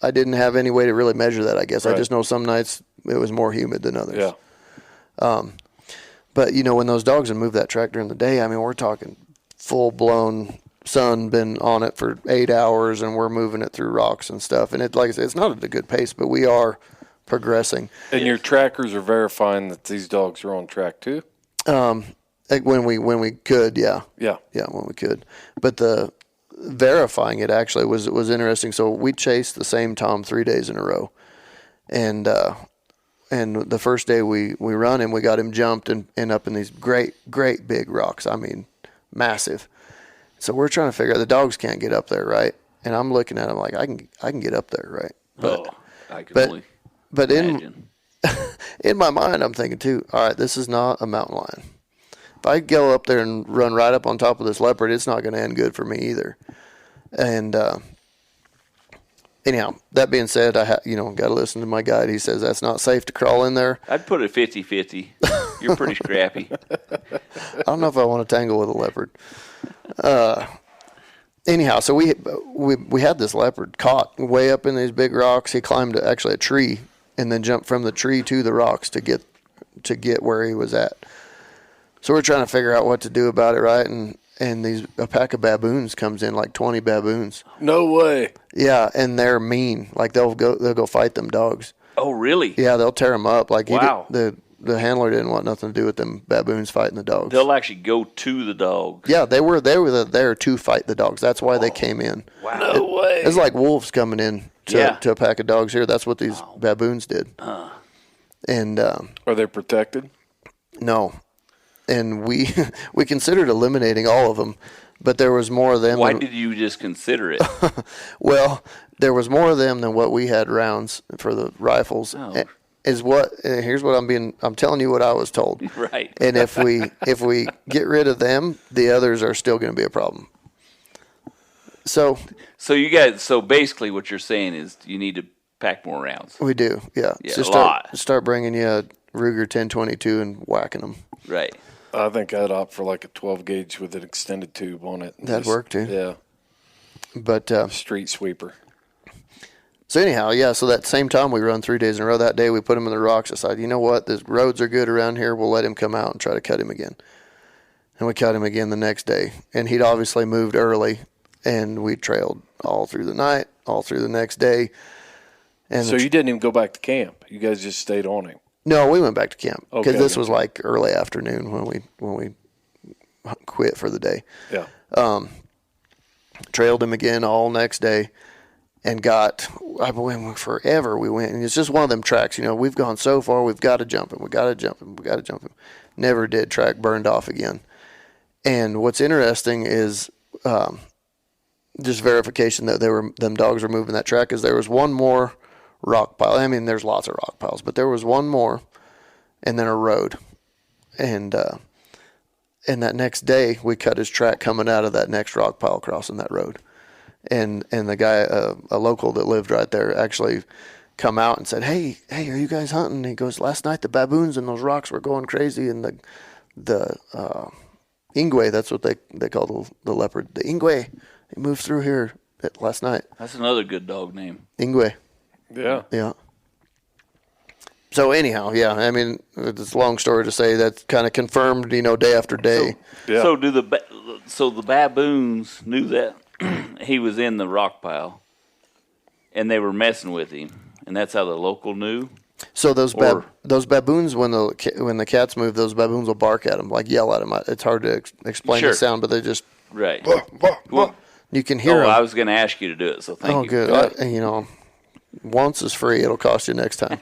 have any way to really measure that, I guess. Right. I just know some nights it was more humid than others. Yeah. But when those dogs would move that track during the day, we're talking full blown sun, been on it for 8 hours, and we're moving it through rocks and stuff. And like I said, it's not at a good pace, but we are progressing. And your trackers are verifying that these dogs are on track too? When we could, yeah. Yeah, when we could. But the verifying it actually was interesting. So we chased the same tom 3 days in a row, and And the first day we run him, we got him jumped and up in these great big rocks. I mean, massive. So we're trying to figure out, the dogs can't get up there, right? And I'm looking at him like, I can get up there, right? I can only imagine. In my mind, I'm thinking too, all right, this is not a mountain lion. If I go up there and run right up on top of this leopard, it's not going to end good for me either. And anyhow, that being said, I got to listen to my guide. He says that's not safe to crawl in there. I'd put it 50-50. You're pretty scrappy. I don't know if I want to tangle with a leopard. Anyhow, so we had this leopard caught way up in these big rocks. He climbed actually a tree and then jumped from the tree to the rocks to get where he was at. So we're trying to figure out what to do about it, right? And a pack of baboons comes in, like 20 baboons. No way. Yeah, and they're mean. Like they'll go fight them dogs. Oh, really? Yeah, they'll tear them up. Like wow. The handler didn't want nothing to do with them baboons fighting the dogs. They'll actually go to the dogs. Yeah, they were there to fight the dogs. That's why they came in. Wow. No way. It's like wolves coming in to a pack of dogs here. That's what these baboons did. And are they protected? No. And we considered eliminating all of them, but there was more of them. Why did you just consider it? Well, there was more of them than what we had rounds for the rifles. Oh. Here's what I'm telling you what I was told. Right. And if we get rid of them, the others are still going to be a problem. So basically what you're saying is you need to pack more rounds. we do, yeah. Yeah, So a lot. start bringing you a Ruger 1022 and whacking them. Right. I think I'd opt for like a 12 gauge with an extended tube on it. That'd work too. Yeah. But Street sweeper. so anyhow, yeah. So that same time we run 3 days in a row. That day we put him in the rocks. Decided, you know what, the roads are good around here. We'll let him come out and try to cut him again. And we cut him again the next day. And he'd obviously moved early, and we trailed all through the night, all through the next day. And So you didn't even go back to camp. You guys just stayed on him. no, we went back to camp because Okay. this was like early afternoon when we quit for the day. Yeah. Trailed him again all next day, and I went forever. We went, and it's just one of them tracks. We've gone so far, we've got to jump him. We got to jump him. We got to jump him. Never did. Track burned off again. And what's interesting is just verification that them dogs were moving that track. Is there was one more rock pile. I mean, there's lots of rock piles, but there was one more, and then a road, and that next day we cut his track coming out of that next rock pile crossing that road, and the guy, a local that lived right there, actually come out and said, hey, are you guys hunting? And he goes, last night the baboons and those rocks were going crazy, and the Ingwe, that's what they call the leopard, the Ingwe, he moved through here last night. That's another good dog name. Ingwe. Yeah. Yeah. So anyhow, yeah, I mean, it's a long story to say that's kind of confirmed, day after day. Yeah. So the baboons knew that he was in the rock pile, and they were messing with him, and that's how the local knew. So those baboons, when the cats move, those baboons will bark at them, like yell at them. It's hard to explain Sure. the sound, but they just Right. Well, you can hear them. I was going to ask you to do it, so thank you. Good. Once is free. It'll cost you next time.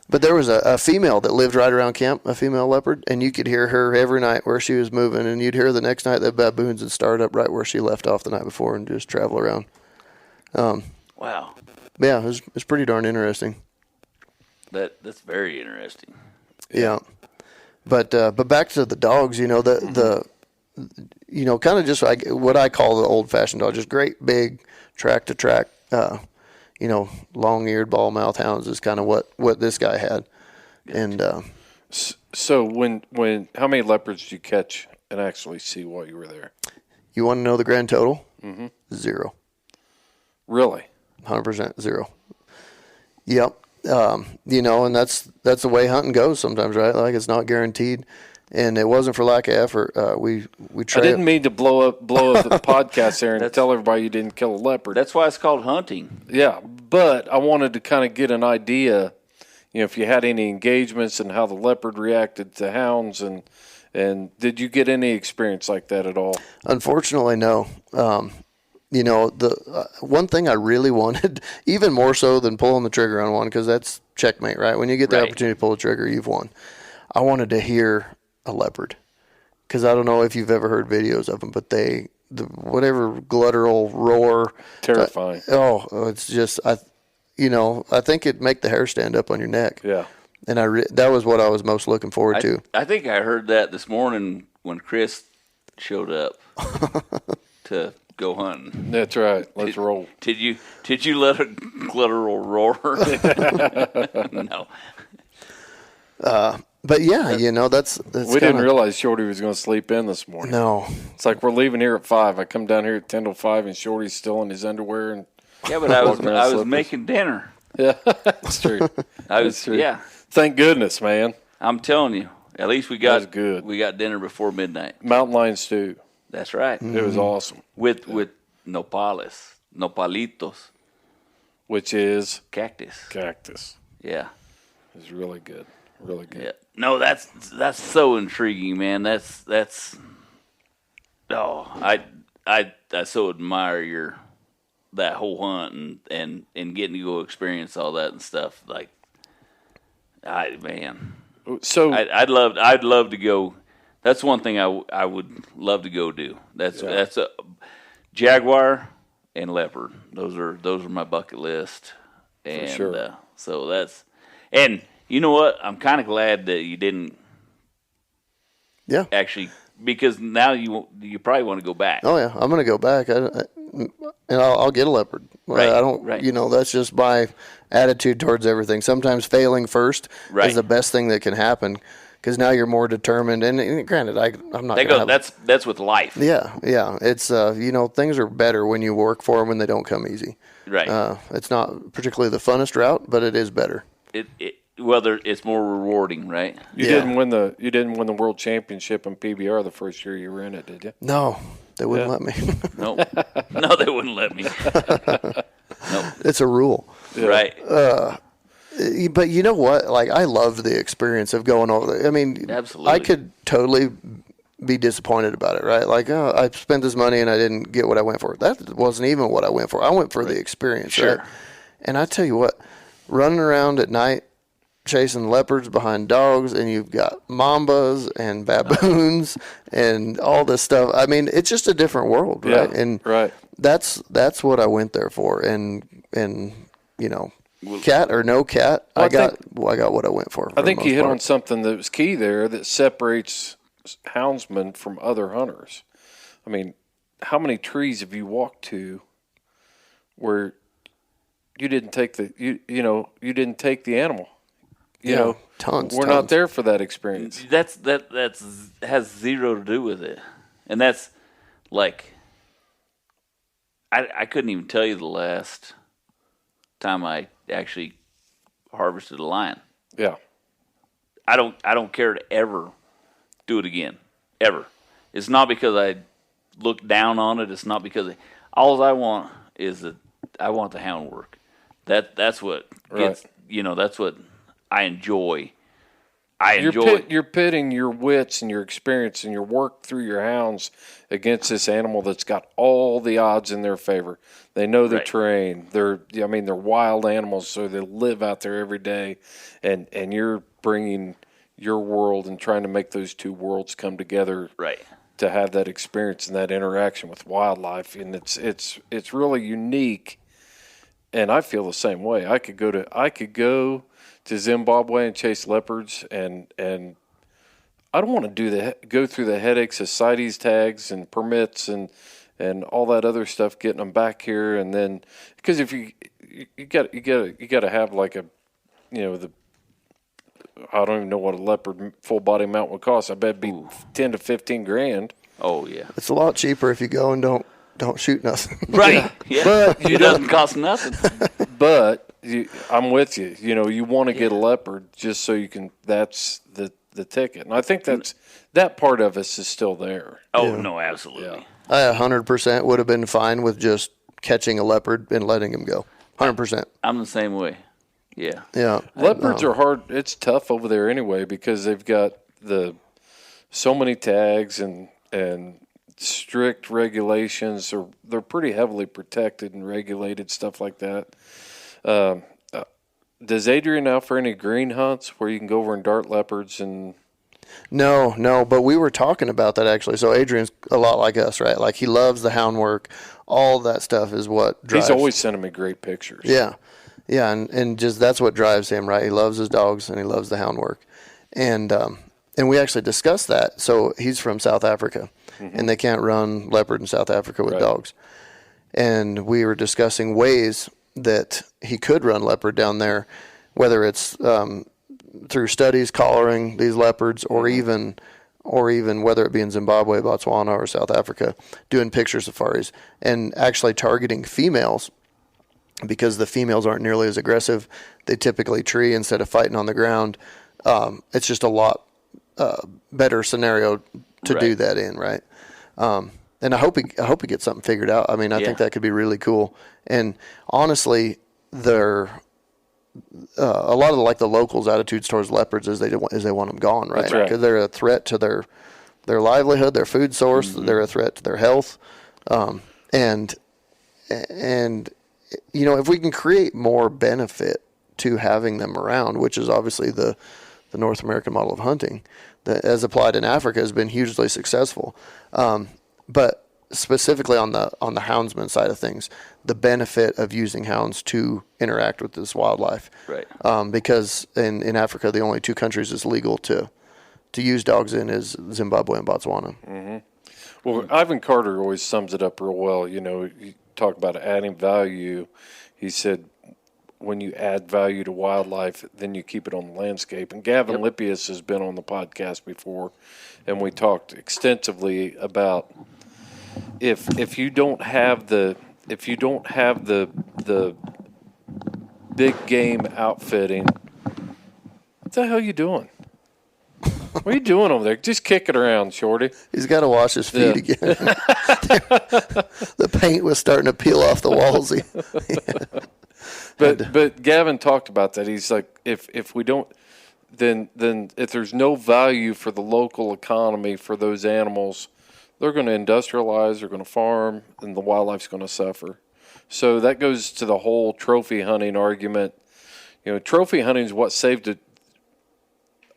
But there was a female that lived right around camp, a female leopard, and you could hear her every night where she was moving, and you'd hear the next night the baboons would start up right where she left off the night before and just travel around. Wow. Yeah, it was pretty darn interesting. That's very interesting. Yeah. But back to the dogs, the kind of just like what I call the old-fashioned dog, just great big track-to-track, long-eared ball-mouth hounds is kind of what this guy had. And So when how many leopards did you catch and actually see while you were there? you want to know the grand total? Mm-hmm. 0. Really? 100% 0. Yep. And that's the way hunting goes sometimes, right? Like it's not guaranteed. And it wasn't for lack of effort. We tried. I didn't mean to blow up the podcast there and tell everybody you didn't kill a leopard. That's why it's called hunting. Yeah, but I wanted to kind of get an idea, if you had any engagements and how the leopard reacted to hounds, and did you get any experience like that at all? Unfortunately, no. you know, the one thing I really wanted, even more so than pulling the trigger on one, because that's checkmate, right? When you get the opportunity to pull the trigger, you've won. I wanted to hear a leopard, because I don't know if you've ever heard videos of them, but whatever gluttural roar, terrifying. It's just I think it'd make the hair stand up on your neck. Yeah, and that was what I was most looking forward to. I think I heard that this morning when Chris showed up to go hunting. That's right. Let's roll. Did you let a gluttural roar? No. But yeah, that's we didn't realize Shorty was going to sleep in this morning. No, it's like we're leaving here at 5. I come down here at 10 till 5, and Shorty's still in his underwear. And yeah, but I was making dinner. Yeah, that's true. That's true. Yeah. Thank goodness, man. I'm telling you, at least we got dinner before midnight. Mountain lion stew. That's right. It was awesome. With nopalitos, which is cactus. Yeah, it was really good. Really good. Yeah. No, that's so intriguing, man. That's. Oh, I so admire that whole hunt and getting to go experience all that and stuff. Like, So I'd love to go. That's one thing I would love to go do. That's a jaguar and leopard. Those are my bucket list. And for sure. So that's, and you know what? I'm kind of glad that you didn't. Yeah. Actually, because now you probably want to go back. Oh yeah, I'm going to go back. And I'll get a leopard. Right. I don't. Right. That's just my attitude towards everything. Sometimes failing first is the best thing that can happen, because now you're more determined. And granted, I'm not. That's with life. Yeah. It's things are better when you work for them when they don't come easy. Right. It's not particularly the funnest route, but it is better. It's more rewarding, right? You didn't win the world championship in PBR the first year you were in it, did you? No, they wouldn't let me. No, they wouldn't let me. No, it's a rule. Yeah. Right. But you know what? Like, I loved the experience of going over there. I mean, absolutely. I could totally be disappointed about it, right? Like, I spent this money and I didn't get what I went for. That wasn't even what I went for. I went for the experience, sure. Right? And I tell you what, running around at night, chasing leopards behind dogs, and you've got mambas and baboons and all this stuff. I mean, it's just a different world, right? Yeah, and right. That's what I went there for. And cat or no cat, I got what I went for. I think you hit on something that was key there that separates houndsmen from other hunters. I mean, how many trees have you walked to where you didn't take you didn't take the animal? Tons. We're not there for that experience. That's has zero to do with it, and that's like I couldn't even tell you the last time I actually harvested a lion. Yeah, I don't care to ever do it again, ever. It's not because I look down on it. It's not because all I want is I want the hound work. That's what gets that's what I enjoy. You're pitting your wits and your experience and your work through your hounds against this animal that's got all the odds in their favor. They know their terrain. They're wild animals, so they live out there every day. And you're bringing your world and trying to make those two worlds come together. Right. To have that experience and that interaction with wildlife, and it's really unique. And I feel the same way. I could go to Zimbabwe and chase leopards, and I don't want to go through the headaches of CITES tags and permits and all that other stuff, getting them back here, and then because if you got to have like I don't even know what a leopard full body mount would cost. I bet it'd be $10 to $15,000. Oh yeah, it's a lot cheaper if you go and don't shoot nothing. Right. Yeah. But it doesn't cost nothing. But I'm with you. You want to get a leopard just so you can. That's the ticket, and I think that part of us is still there. Oh no, absolutely. Yeah. I 100% would have been fine with just catching a leopard and letting him go. 100%. I'm the same way. Yeah. Yeah. Leopards are hard. It's tough over there anyway because they've got so many tags and strict regulations. They're pretty heavily protected and regulated, stuff like that. Does Adrian offer any green hunts where you can go over and dart leopards and? No, but we were talking about that actually. So Adrian's a lot like us, right? Like he loves the hound work. All that stuff is what drives. He's always sending me great pictures. Yeah, and just that's what drives him, right? He loves his dogs and he loves the hound work, and we actually discussed that. So he's from South Africa, and they can't run leopard in South Africa with dogs, and we were discussing ways that he could run leopard down there, whether it's through studies collaring these leopards, or even whether it be in Zimbabwe, Botswana, or South Africa, doing picture safaris and actually targeting females, because the females aren't nearly as aggressive. They typically tree instead of fighting on the ground. It's just a lot better scenario to do that in, right? And I hope he gets something figured out. I mean, I think that could be really cool. And honestly, a lot of the locals' attitudes towards leopards is they want them gone, right? Because they're a threat to their livelihood, their food source. They're a threat to their health, and if we can create more benefit to having them around, which is obviously the North American model of hunting that, as applied in Africa, has been hugely successful. But specifically on the houndsman side of things, the benefit of using hounds to interact with this wildlife, right? Because in Africa, the only two countries it's legal to use dogs in is Zimbabwe and Botswana. Mm-hmm. Well, Ivan Carter always sums it up real well. You talk about adding value. He said, when you add value to wildlife, then you keep it on the landscape. And Gavin Lippius has been on the podcast before, and we talked extensively about if you don't have the big game outfitting, what the hell are you doing? What are you doing over there? Just kick it around, Shorty. He's got to wash his feet again. The paint was starting to peel off the walls. But Gavin talked about that. He's like, if we don't, then if there's no value for the local economy for those animals, they're going to industrialize, they're going to farm, and the wildlife's going to suffer. So that goes to the whole trophy hunting argument. Trophy hunting is what saved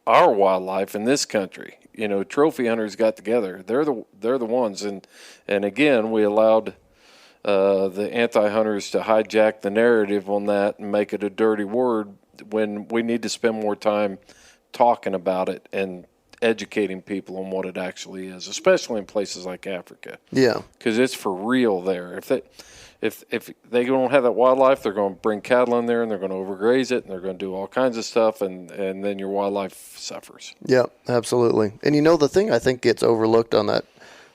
our wildlife in this country. Trophy hunters got together. They're the ones, and again, we allowed the anti-hunters to hijack the narrative on that and make it a dirty word when we need to spend more time talking about it and educating people on what it actually is, especially in places like Africa. Yeah, because it's for real there. If they don't have that wildlife, they're going to bring cattle in there and they're going to overgraze it and they're going to do all kinds of stuff, and then your wildlife suffers. Yeah, absolutely. And the thing I think gets overlooked on that,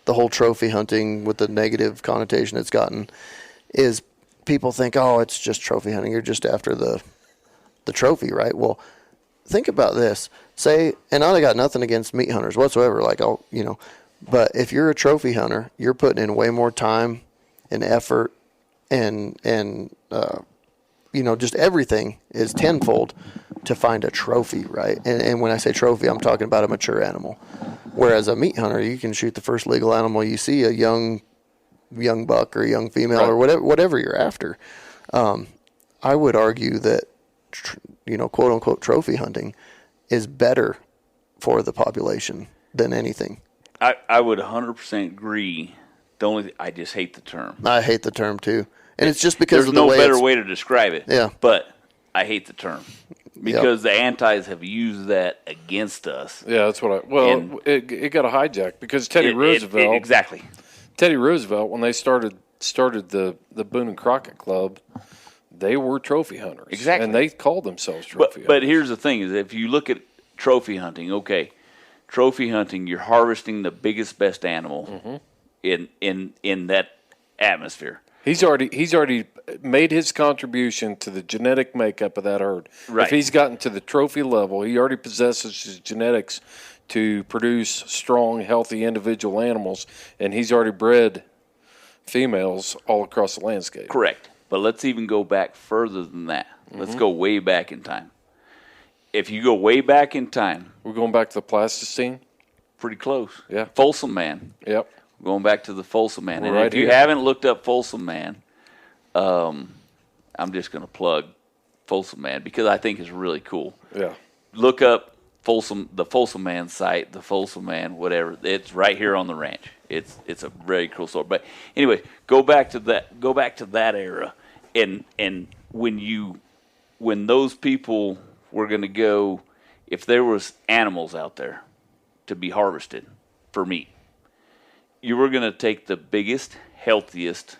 the whole trophy hunting with the negative connotation it's gotten, is people think, oh, it's just trophy hunting. You're just after the trophy, right? Well, think about this. Say, and I got nothing against meat hunters whatsoever. But if you're a trophy hunter, you're putting in way more time and effort, and just everything is tenfold to find a trophy, right? And when I say trophy, I'm talking about a mature animal. Whereas a meat hunter, you can shoot the first legal animal you see, a young buck or a young female, right, or whatever you're after. I would argue that quote unquote trophy hunting is better for the population than anything. I would 100% agree. I just hate the term. I hate the term too, and it's just because there's no better way to describe it. Yeah, but I hate the term because the antis have used that against us. Yeah, that's what it got a hijack because Teddy Roosevelt exactly. Teddy Roosevelt, when they started the Boone and Crockett Club, they were trophy hunters. Exactly, and they called themselves trophy hunters. But here's the thing: is if you look at trophy hunting, trophy hunting, you're harvesting the biggest, best animal in that atmosphere. He's already made his contribution to the genetic makeup of that herd. Right. If he's gotten to the trophy level, he already possesses his genetics to produce strong, healthy individual animals, and he's already bred females all across the landscape. Correct. But let's even go back further than that. Let's go way back in time. If you go way back in time, we're going back to the Pleistocene. Pretty close. Yeah. Folsom Man. Yep. Going back to the Folsom Man. And Right if you here. haven't looked up Folsom Man, I'm just going to plug Folsom Man because I think it's really cool. Yeah. Look up the Folsom Man site, the Folsom Man, whatever. It's right here on the ranch. It's a very cool story. But anyway, go back to that era, and when those people were going to go, if there was animals out there to be harvested for meat, you were going to take the biggest, healthiest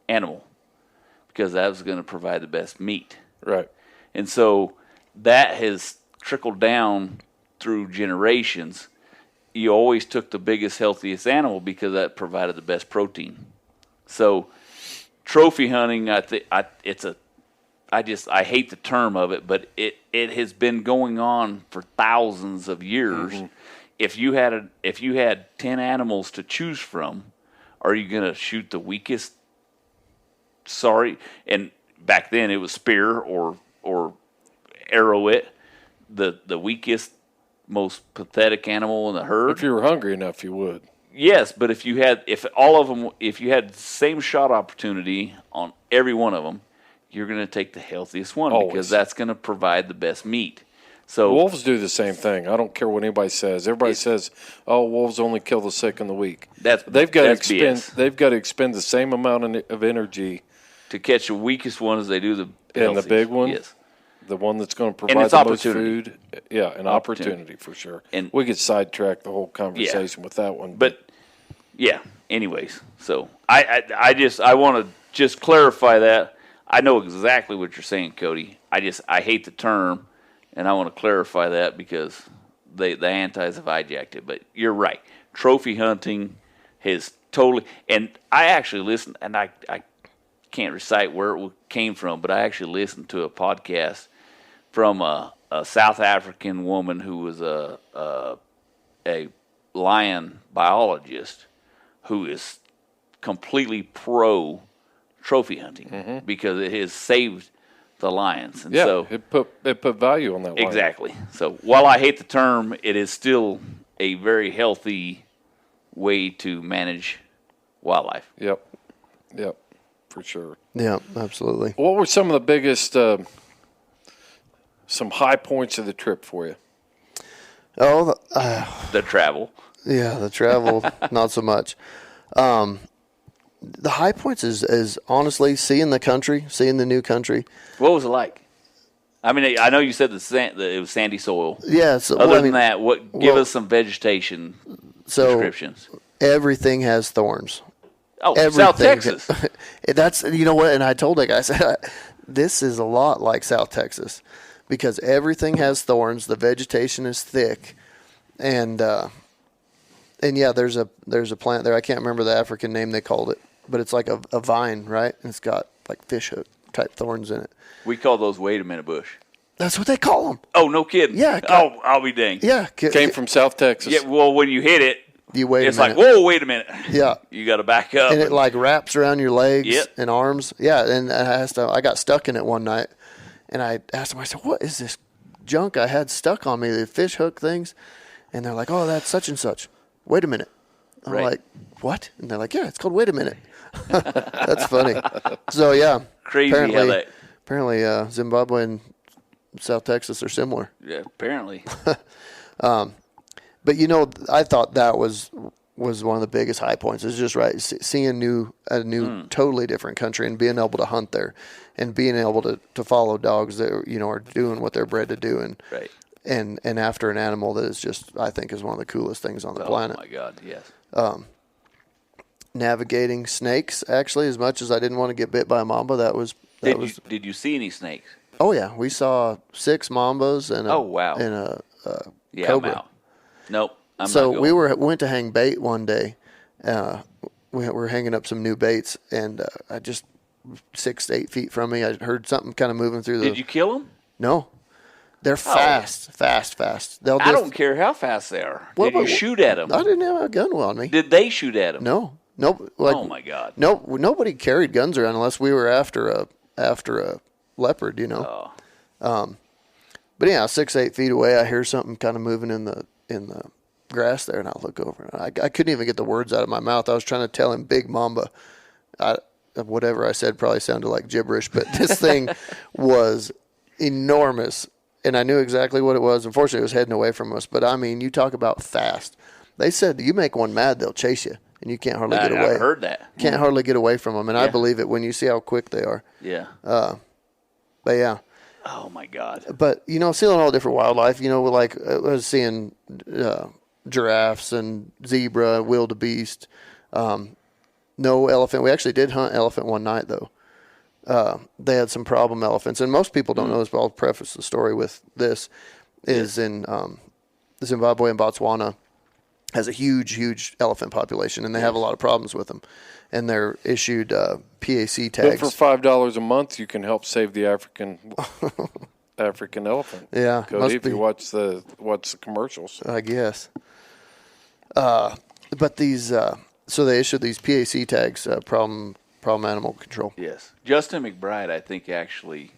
animal because that was going to provide the best meat. Right. And so that has trickled down through generations. You always took the biggest, healthiest animal because that provided the best protein. So trophy hunting, I hate the term of it, but it has been going on for thousands of years. Mm-hmm. If you had 10 animals to choose from, are you going to shoot the weakest? Sorry, and back then it was spear or arrow it, the weakest, most pathetic animal in the herd. If you were hungry enough, you would. Yes, but if you had the same shot opportunity on every one of them, you're going to take the healthiest one because that's going to provide the best meat. So wolves do the same thing. I don't care what anybody says. Everybody says, "Oh, wolves only kill the sick and the weak." They've got to expend the same amount of energy to catch the weakest one as they do the healthiest. And the big one. Yes. The one that's going to provide the most food. Yeah, an opportunity for sure. And we could sidetrack the whole conversation with that one. But yeah, anyways. So I want to just clarify that. I know exactly what you're saying, Kody. I hate the term, and I want to clarify that because the antis have hijacked it. But you're right. Trophy hunting has totally – and I actually listened, and I can't recite where it came from, but I actually listened to a podcast from a South African woman who was a lion biologist who is completely pro trophy hunting because it has saved the lions. And so it put value on that lion. Exactly. So while I hate the term, it is still a very healthy way to manage wildlife. Yep, for sure. Yeah, absolutely. What were some of the biggest, some high points of the trip for you? Oh, the travel. Yeah, the travel, not so much. The high points is honestly seeing the new country. What was it like? I mean, I know you said it was sandy soil. Yeah. So, Other than that, give us some vegetation descriptions. Everything has thorns. Oh, South Texas. That's, you know what? And I told that guy, I said, this is a lot like South Texas because everything has thorns. The vegetation is thick, and yeah, there's a plant there. I can't remember the African name they called it, but it's like a vine, right? And it's got like fishhook type thorns in it. We call those wait a minute bush. That's what they call them. Oh, no kidding. Yeah. I'll be danged. Yeah. Came from South Texas. Yeah. Well, when you hit it, you wait. It's like, whoa, wait a minute. Yeah. You got to back up. And it like wraps around your legs and arms. Yeah. And I got stuck in it one night, and I asked them. I said, "What is this junk I had stuck on me? The fish hook things?" And they're like, "Oh, that's such and such." Wait a minute. I'm like, what? And they're like, yeah, it's called Wait a Minute. That's funny. So, yeah. Crazy how that. Apparently, Zimbabwe and South Texas are similar. Yeah, apparently. But, you know, I thought that was one of the biggest high points. It's just right. Seeing a new totally different country and being able to hunt there and being able to follow dogs that, you know, are doing what they're bred to do. And, right. And after an animal that is just, I think, is one of the coolest things on the planet. Oh, my God, yes. Navigating snakes, actually, as much as I didn't want to get bit by a mamba, Did you see any snakes? Oh, yeah. We saw 6 mambas and a cobra. I'm out. Nope. I'm so not we going. went to hang bait one day. We were hanging up some new baits, and I just 6 to 8 feet from me, I heard something kind of moving through the. Did you kill them? No. They're fast. I don't care how fast they are. Did you shoot at them? I didn't have a gun on me. Did they shoot at them? No. Oh my God. No, nobody carried guns around unless we were after a leopard, you know. Oh. But yeah, 6 to 8 feet away, I hear something kind of moving in the grass there, and I look over. And I couldn't even get the words out of my mouth. I was trying to tell him Big Mamba. Whatever I said probably sounded like gibberish, but this thing was enormous, and I knew exactly what it was. Unfortunately, it was heading away from us. But, I mean, you talk about fast. They said you make one mad, they'll chase you, and you can't hardly get away. I heard that. Can't hardly get away from them, and I believe it when you see how quick they are. Yeah. But, yeah. Oh, my God. But, seeing all different wildlife, like I was seeing giraffes and zebra, wildebeest, no elephant. We actually did hunt elephant one night, though. They had some problem elephants, and most people don't know this, but I'll preface the story with this, is in Zimbabwe and Botswana has a huge elephant population, and they have a lot of problems with them. And they're issued PAC tags. But for $5 a month, you can help save the African elephant. Yeah, Kody, if you watch the commercials, I guess. But these, so they issued these PAC tags, problem animal control. Yes. Justin McBride, I think, actually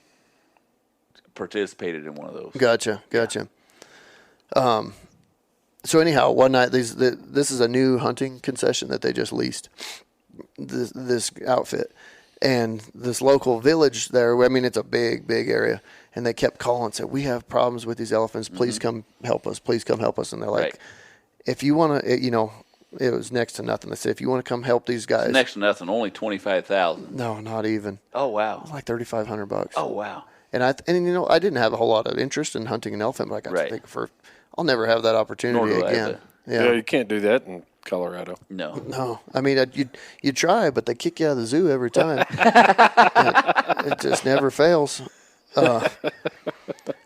participated in one of those. Gotcha. So anyhow, one night, this is a new hunting concession that they just leased, this outfit. And this local village there, I mean, it's a big area. And they kept calling and said, we have problems with these elephants. Please come help us. Please come help us. And they're like, if you want to, it was next to nothing. They said, if you want to come help these guys. It's next to nothing, only $25,000. No, not even. Oh, wow. Like $3,500. Oh, wow. And I didn't have a whole lot of interest in hunting an elephant, but I got to think I'll never have that opportunity again. Yeah, you can't do that in Colorado. No. I mean, you try, but they kick you out of the zoo every time. It just never fails.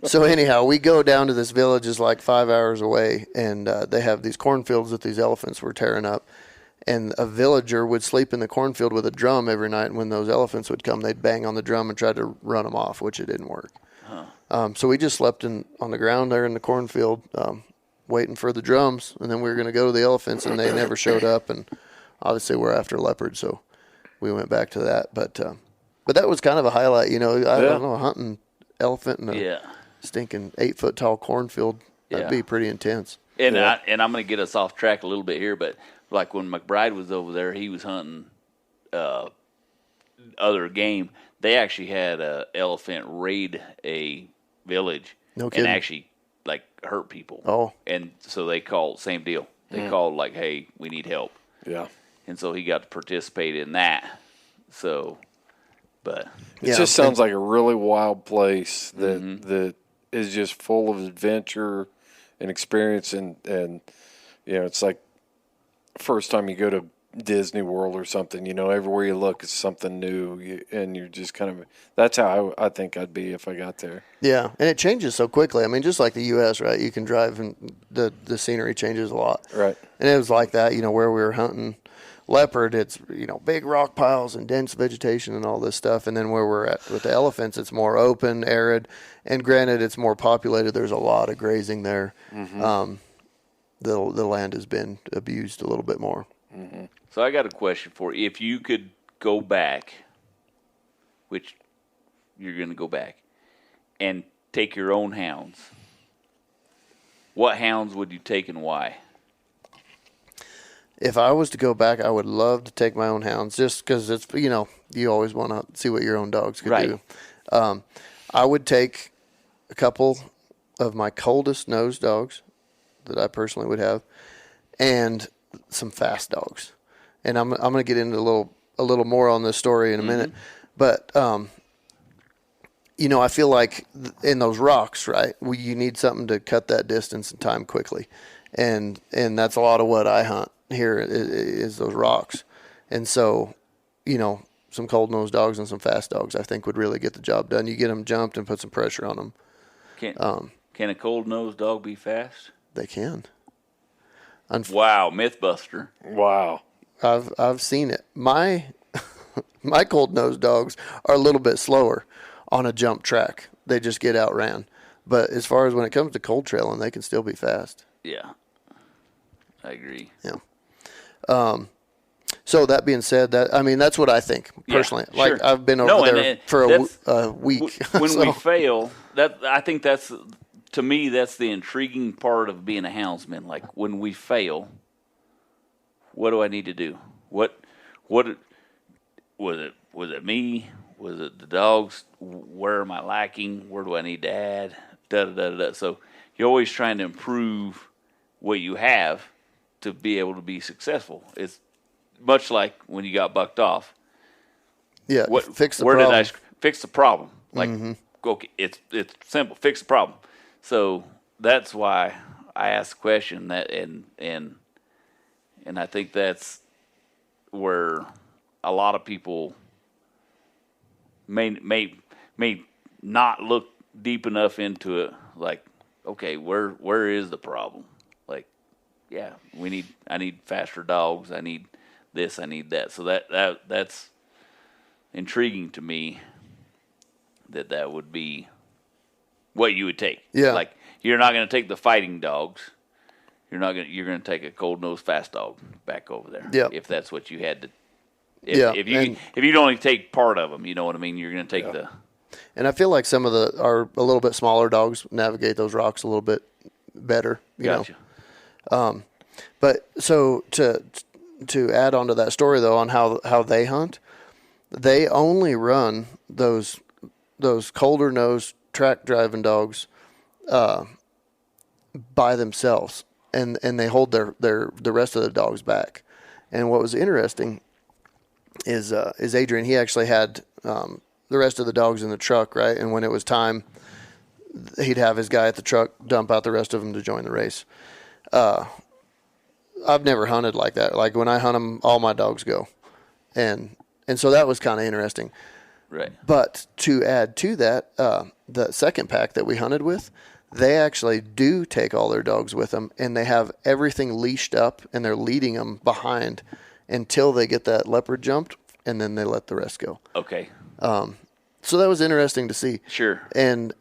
So anyhow, we go down to this village, is like 5 hours away, and they have these cornfields that these elephants were tearing up. And a villager would sleep in the cornfield with a drum every night, and when those elephants would come, they'd bang on the drum and try to run them off, which it didn't work. So we just slept on the ground there in the cornfield, waiting for the drums, and then we were going to go to the elephants, and they never showed up. And obviously, we're after leopard, so we went back to that. But that was kind of a highlight, I don't know, hunting elephant in a stinking 8-foot tall cornfield. That'd be pretty intense. And I'm going to get us off track a little bit here, but like when McBride was over there, he was hunting other game. They actually had an elephant raid a village and actually like hurt people. Oh. And so they called, same deal. They called like, hey, we need help. Yeah. And so he got to participate in that. So, but. It just sounds like a really wild place that is just full of adventure and experience. And it's like first time you go to Disney World or something, everywhere you look is something new, and you're just kind of, that's how I think I'd be if I got there. Yeah, and it changes so quickly. I mean, just like the U.S., right? You can drive and the scenery changes a lot. Right. And it was like that, where we were hunting leopard, it's, big rock piles and dense vegetation and all this stuff. And then where we're at with the elephants, it's more open, arid, and granted, it's more populated. There's a lot of grazing there. The land has been abused a little bit more. So I got a question for you. If you could go back, which you're going to go back, and take your own hounds, what hounds would you take and why? If I was to go back, I would love to take my own hounds, just because it's, you always want to see what your own dogs could do. I would take a couple of my coldest nose dogs that I personally would have, and some fast dogs. And I'm going to get into a little more on this story in a minute. But, I feel like in those rocks, right, you need something to cut that distance and time quickly. And that's a lot of what I hunt here is those rocks. And so, some cold-nosed dogs and some fast dogs I think would really get the job done. You get them jumped and put some pressure on them. Can a cold-nosed dog be fast? They can. Wow, Mythbuster. Wow. I've seen it. My cold-nosed dogs are a little bit slower on a jump track. They just get outran. But as far as when it comes to cold trailing, they can still be fast. Yeah, I agree. Yeah. So that being said, that's what I think personally. Yeah, sure. Like I've been over there for a week. When we fail, I think that's to me, that's the intriguing part of being a houndsman. Like when we fail, what do I need to do? What was it? Was it me? Was it the dogs? Where am I lacking? Where do I need to add? Da da da da. So you're always trying to improve what you have to be able to be successful. It's much like when you got bucked off. Yeah, fix the where problem. did I fix the problem? Like, okay, it's simple. Fix the problem. So that's why I asked the question that, and I think that's where a lot of people may not look deep enough into it. Like, okay, where is the problem? Like, yeah, I need faster dogs. I need this. I need that. So that's intriguing to me. That would be what you would take. Yeah. Like, you're not going to take the fighting dogs. You're going to take a cold-nosed fast dog back over there. Yeah. If that's what you had to. If you'd only take part of them, you know what I mean? You're going to take the. And I feel like some of our a little bit smaller dogs navigate those rocks a little bit better. You know? But so to add on to that story though, on how they hunt, they only run those colder nosed track driving dogs by themselves, and they hold the rest of the dogs back. And what was interesting is Adrian, he actually had the rest of the dogs in the truck, right? And when it was time, he'd have his guy at the truck dump out the rest of them to join the race. I've never hunted like that. Like when I hunt them, all my dogs go, and so that was kind of interesting. Right. But to add to that, the second pack that we hunted with, they actually do take all their dogs with them, and they have everything leashed up, and they're leading them behind until they get that leopard jumped, and then they let the rest go. Okay. So that was interesting to see. Sure. And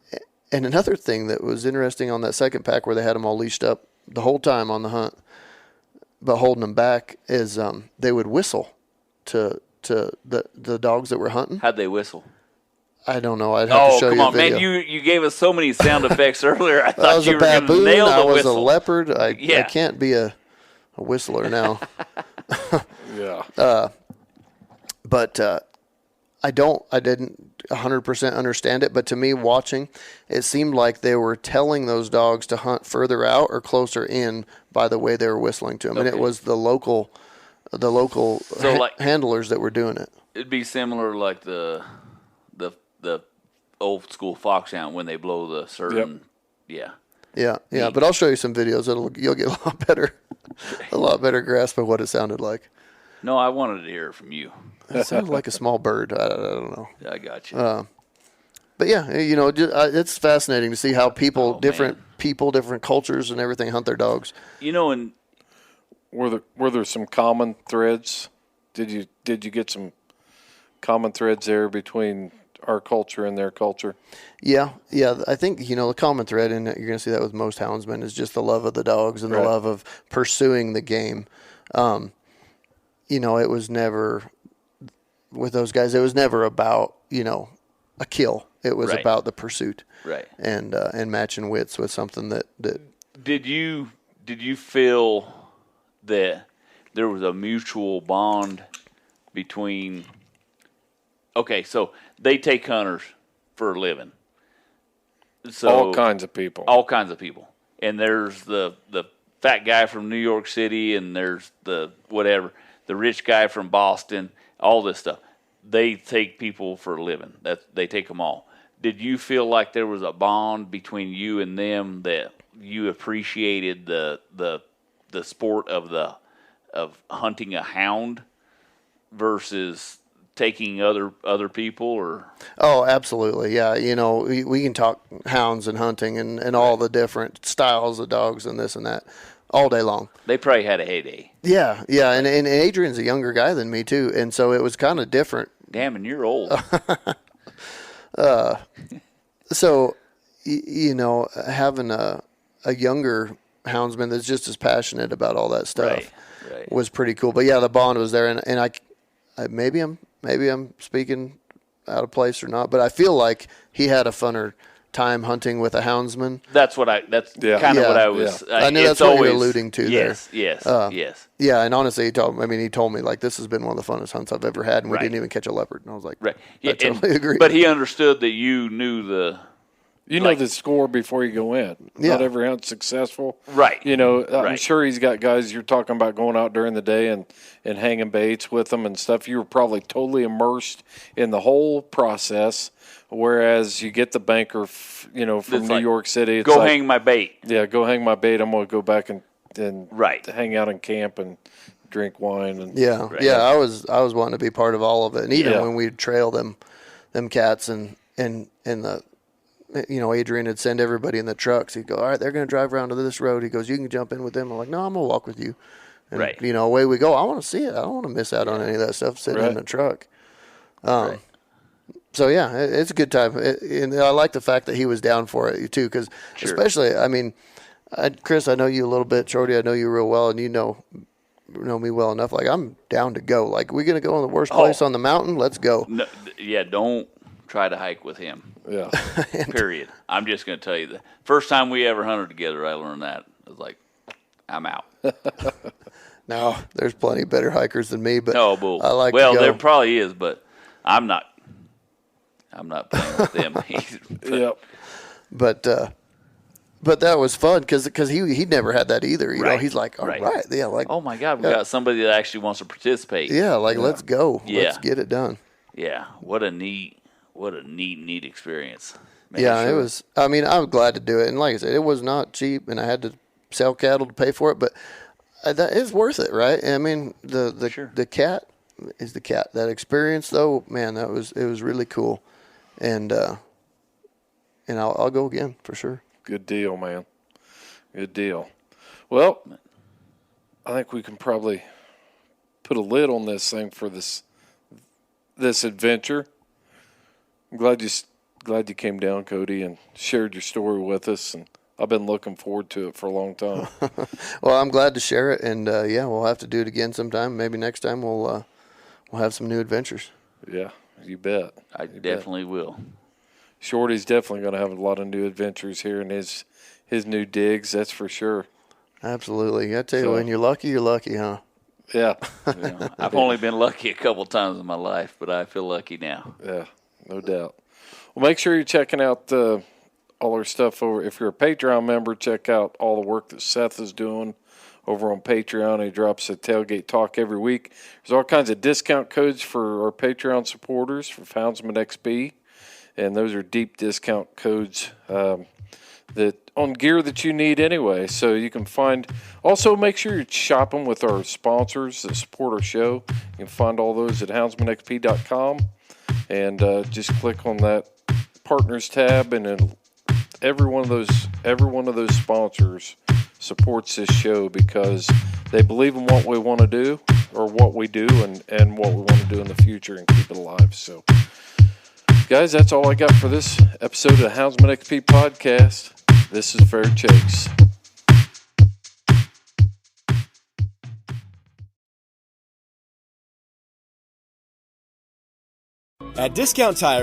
another thing that was interesting on that second pack where they had them all leashed up the whole time on the hunt, but holding them back, is they would whistle to the dogs that were hunting. How'd they whistle? I don't know. I'd have to show come you a on, video. man! You gave us so many sound effects earlier. I thought was you a were going to baboon. nail the I was whistle. a leopard. I can't be a whistler now. Yeah. But I didn't 100% understand it. But to me, watching, it seemed like they were telling those dogs to hunt further out or closer in by the way they were whistling to them, and it was the local handlers that were doing it. It'd be similar like the old school foxhound when they blow the certain. Yep. Yeah. But I'll show you some videos. You'll get a lot better grasp of what it sounded like. No, I wanted to hear it from you. It sounded like a small bird. I don't know. I got you. But yeah, it's fascinating to see how different cultures and everything hunt their dogs. And Were there some common threads? Did you get some common threads there between our culture and their culture? Yeah. I think the common thread, and you're going to see that with most houndsmen, is just the love of the dogs and the love of pursuing the game. It was never with those guys. It was never about a kill. It was about the pursuit, right? And matching wits with something that. Did you feel that there was a mutual bond between? Okay, so they take hunters for a living. So all kinds of people. And there's the fat guy from New York City, and there's the rich guy from Boston, all this stuff. They take people for a living. They take them all. Did you feel like there was a bond between you and them, that you appreciated the sport of hunting a hound versus taking other people? Or Oh, absolutely. Yeah. We can talk hounds and hunting and all the different styles of dogs and this and that all day long. They probably had a heyday. Yeah. And Adrian's a younger guy than me too. And so it was kind of different. Damn, and you're old. So, having a younger houndsman that's just as passionate about all that stuff was pretty cool. But yeah, the bond was there, and I maybe I'm speaking out of place or not, but I feel like he had a funner time hunting with a houndsman. That's kind of what I was. I knew that's what you're alluding to. Yes, there. Yes. Yeah, and honestly, he told me like this has been one of the funnest hunts I've ever had, and we didn't even catch a leopard. And I was like, right, I totally agree. But he understood that you knew the. You know the score before you go in. Yeah. Not every hunt's successful. Right. I'm sure he's got guys you're talking about going out during the day and hanging baits with them and stuff. You were probably totally immersed in the whole process, whereas you get the banker, from New York City. It's hang my bait. Yeah, go hang my bait. I'm going to go back and hang out in camp and drink wine. And I was wanting to be part of all of it. And even when we'd trail them cats and the – Adrian would send everybody in the trucks. He'd go, all right, they're going to drive around to this road. He goes, you can jump in with them. I'm like, no, I'm going to walk with you. And, away we go. I want to see it. I don't want to miss out on any of that stuff sitting in the truck. So, it's a good time. And I like the fact that he was down for it, too, because especially, Chris, I know you a little bit. Shorty, I know you real well, and you know me well enough. Like, I'm down to go. Like, we're going to go in the worst place on the mountain? Let's go. No, don't try to hike with him. Yeah. Period. I'm just going to tell you the first time we ever hunted together, I learned that. I was like, I'm out. Now, there's plenty better hikers than me, but I like to go. There probably is, but I'm not playing with them. Yep. But that was fun because he never had that either. You know, he's like, all right. Yeah, like, oh my God, we got somebody that actually wants to participate. Yeah, let's go. Yeah. Let's get it done. Yeah. What a neat experience. Man, it was. I'm glad to do it, and like I said, it was not cheap, and I had to sell cattle to pay for it, but it's worth it, right? The cat is the cat. That experience, though, man, it was really cool, and I'll go again for sure. Good deal, man. Good deal. Well, I think we can probably put a lid on this thing for this adventure. I'm glad you came down, Kody, and shared your story with us, and I've been looking forward to it for a long time. Well, I'm glad to share it, and we'll have to do it again sometime. Maybe next time we'll have some new adventures. Yeah, you bet. I definitely will. Shorty's definitely going to have a lot of new adventures here in his new digs. That's for sure. Absolutely. I tell you, when you're lucky, huh? Yeah. I've only been lucky a couple times in my life, but I feel lucky now. Yeah, no doubt. Well, make sure you're checking out all our stuff over. If you're a Patreon member, check out all the work that Seth is doing over on Patreon. He drops a tailgate talk every week. There's all kinds of discount codes for our Patreon supporters for Houndsman XP, and those are deep discount codes that on gear that you need anyway. So you can find. Also, make sure you're shopping with our sponsors that support our show. You can find all those at houndsmanxp.com, and just click on that partners tab, and every one of those sponsors supports this show because they believe in what we want to do, or what we do, and what we want to do in the future and keep it alive. So, guys, that's all I got for this episode of the Houndsman XP Podcast. This is Fair Chase. At Discount Tire,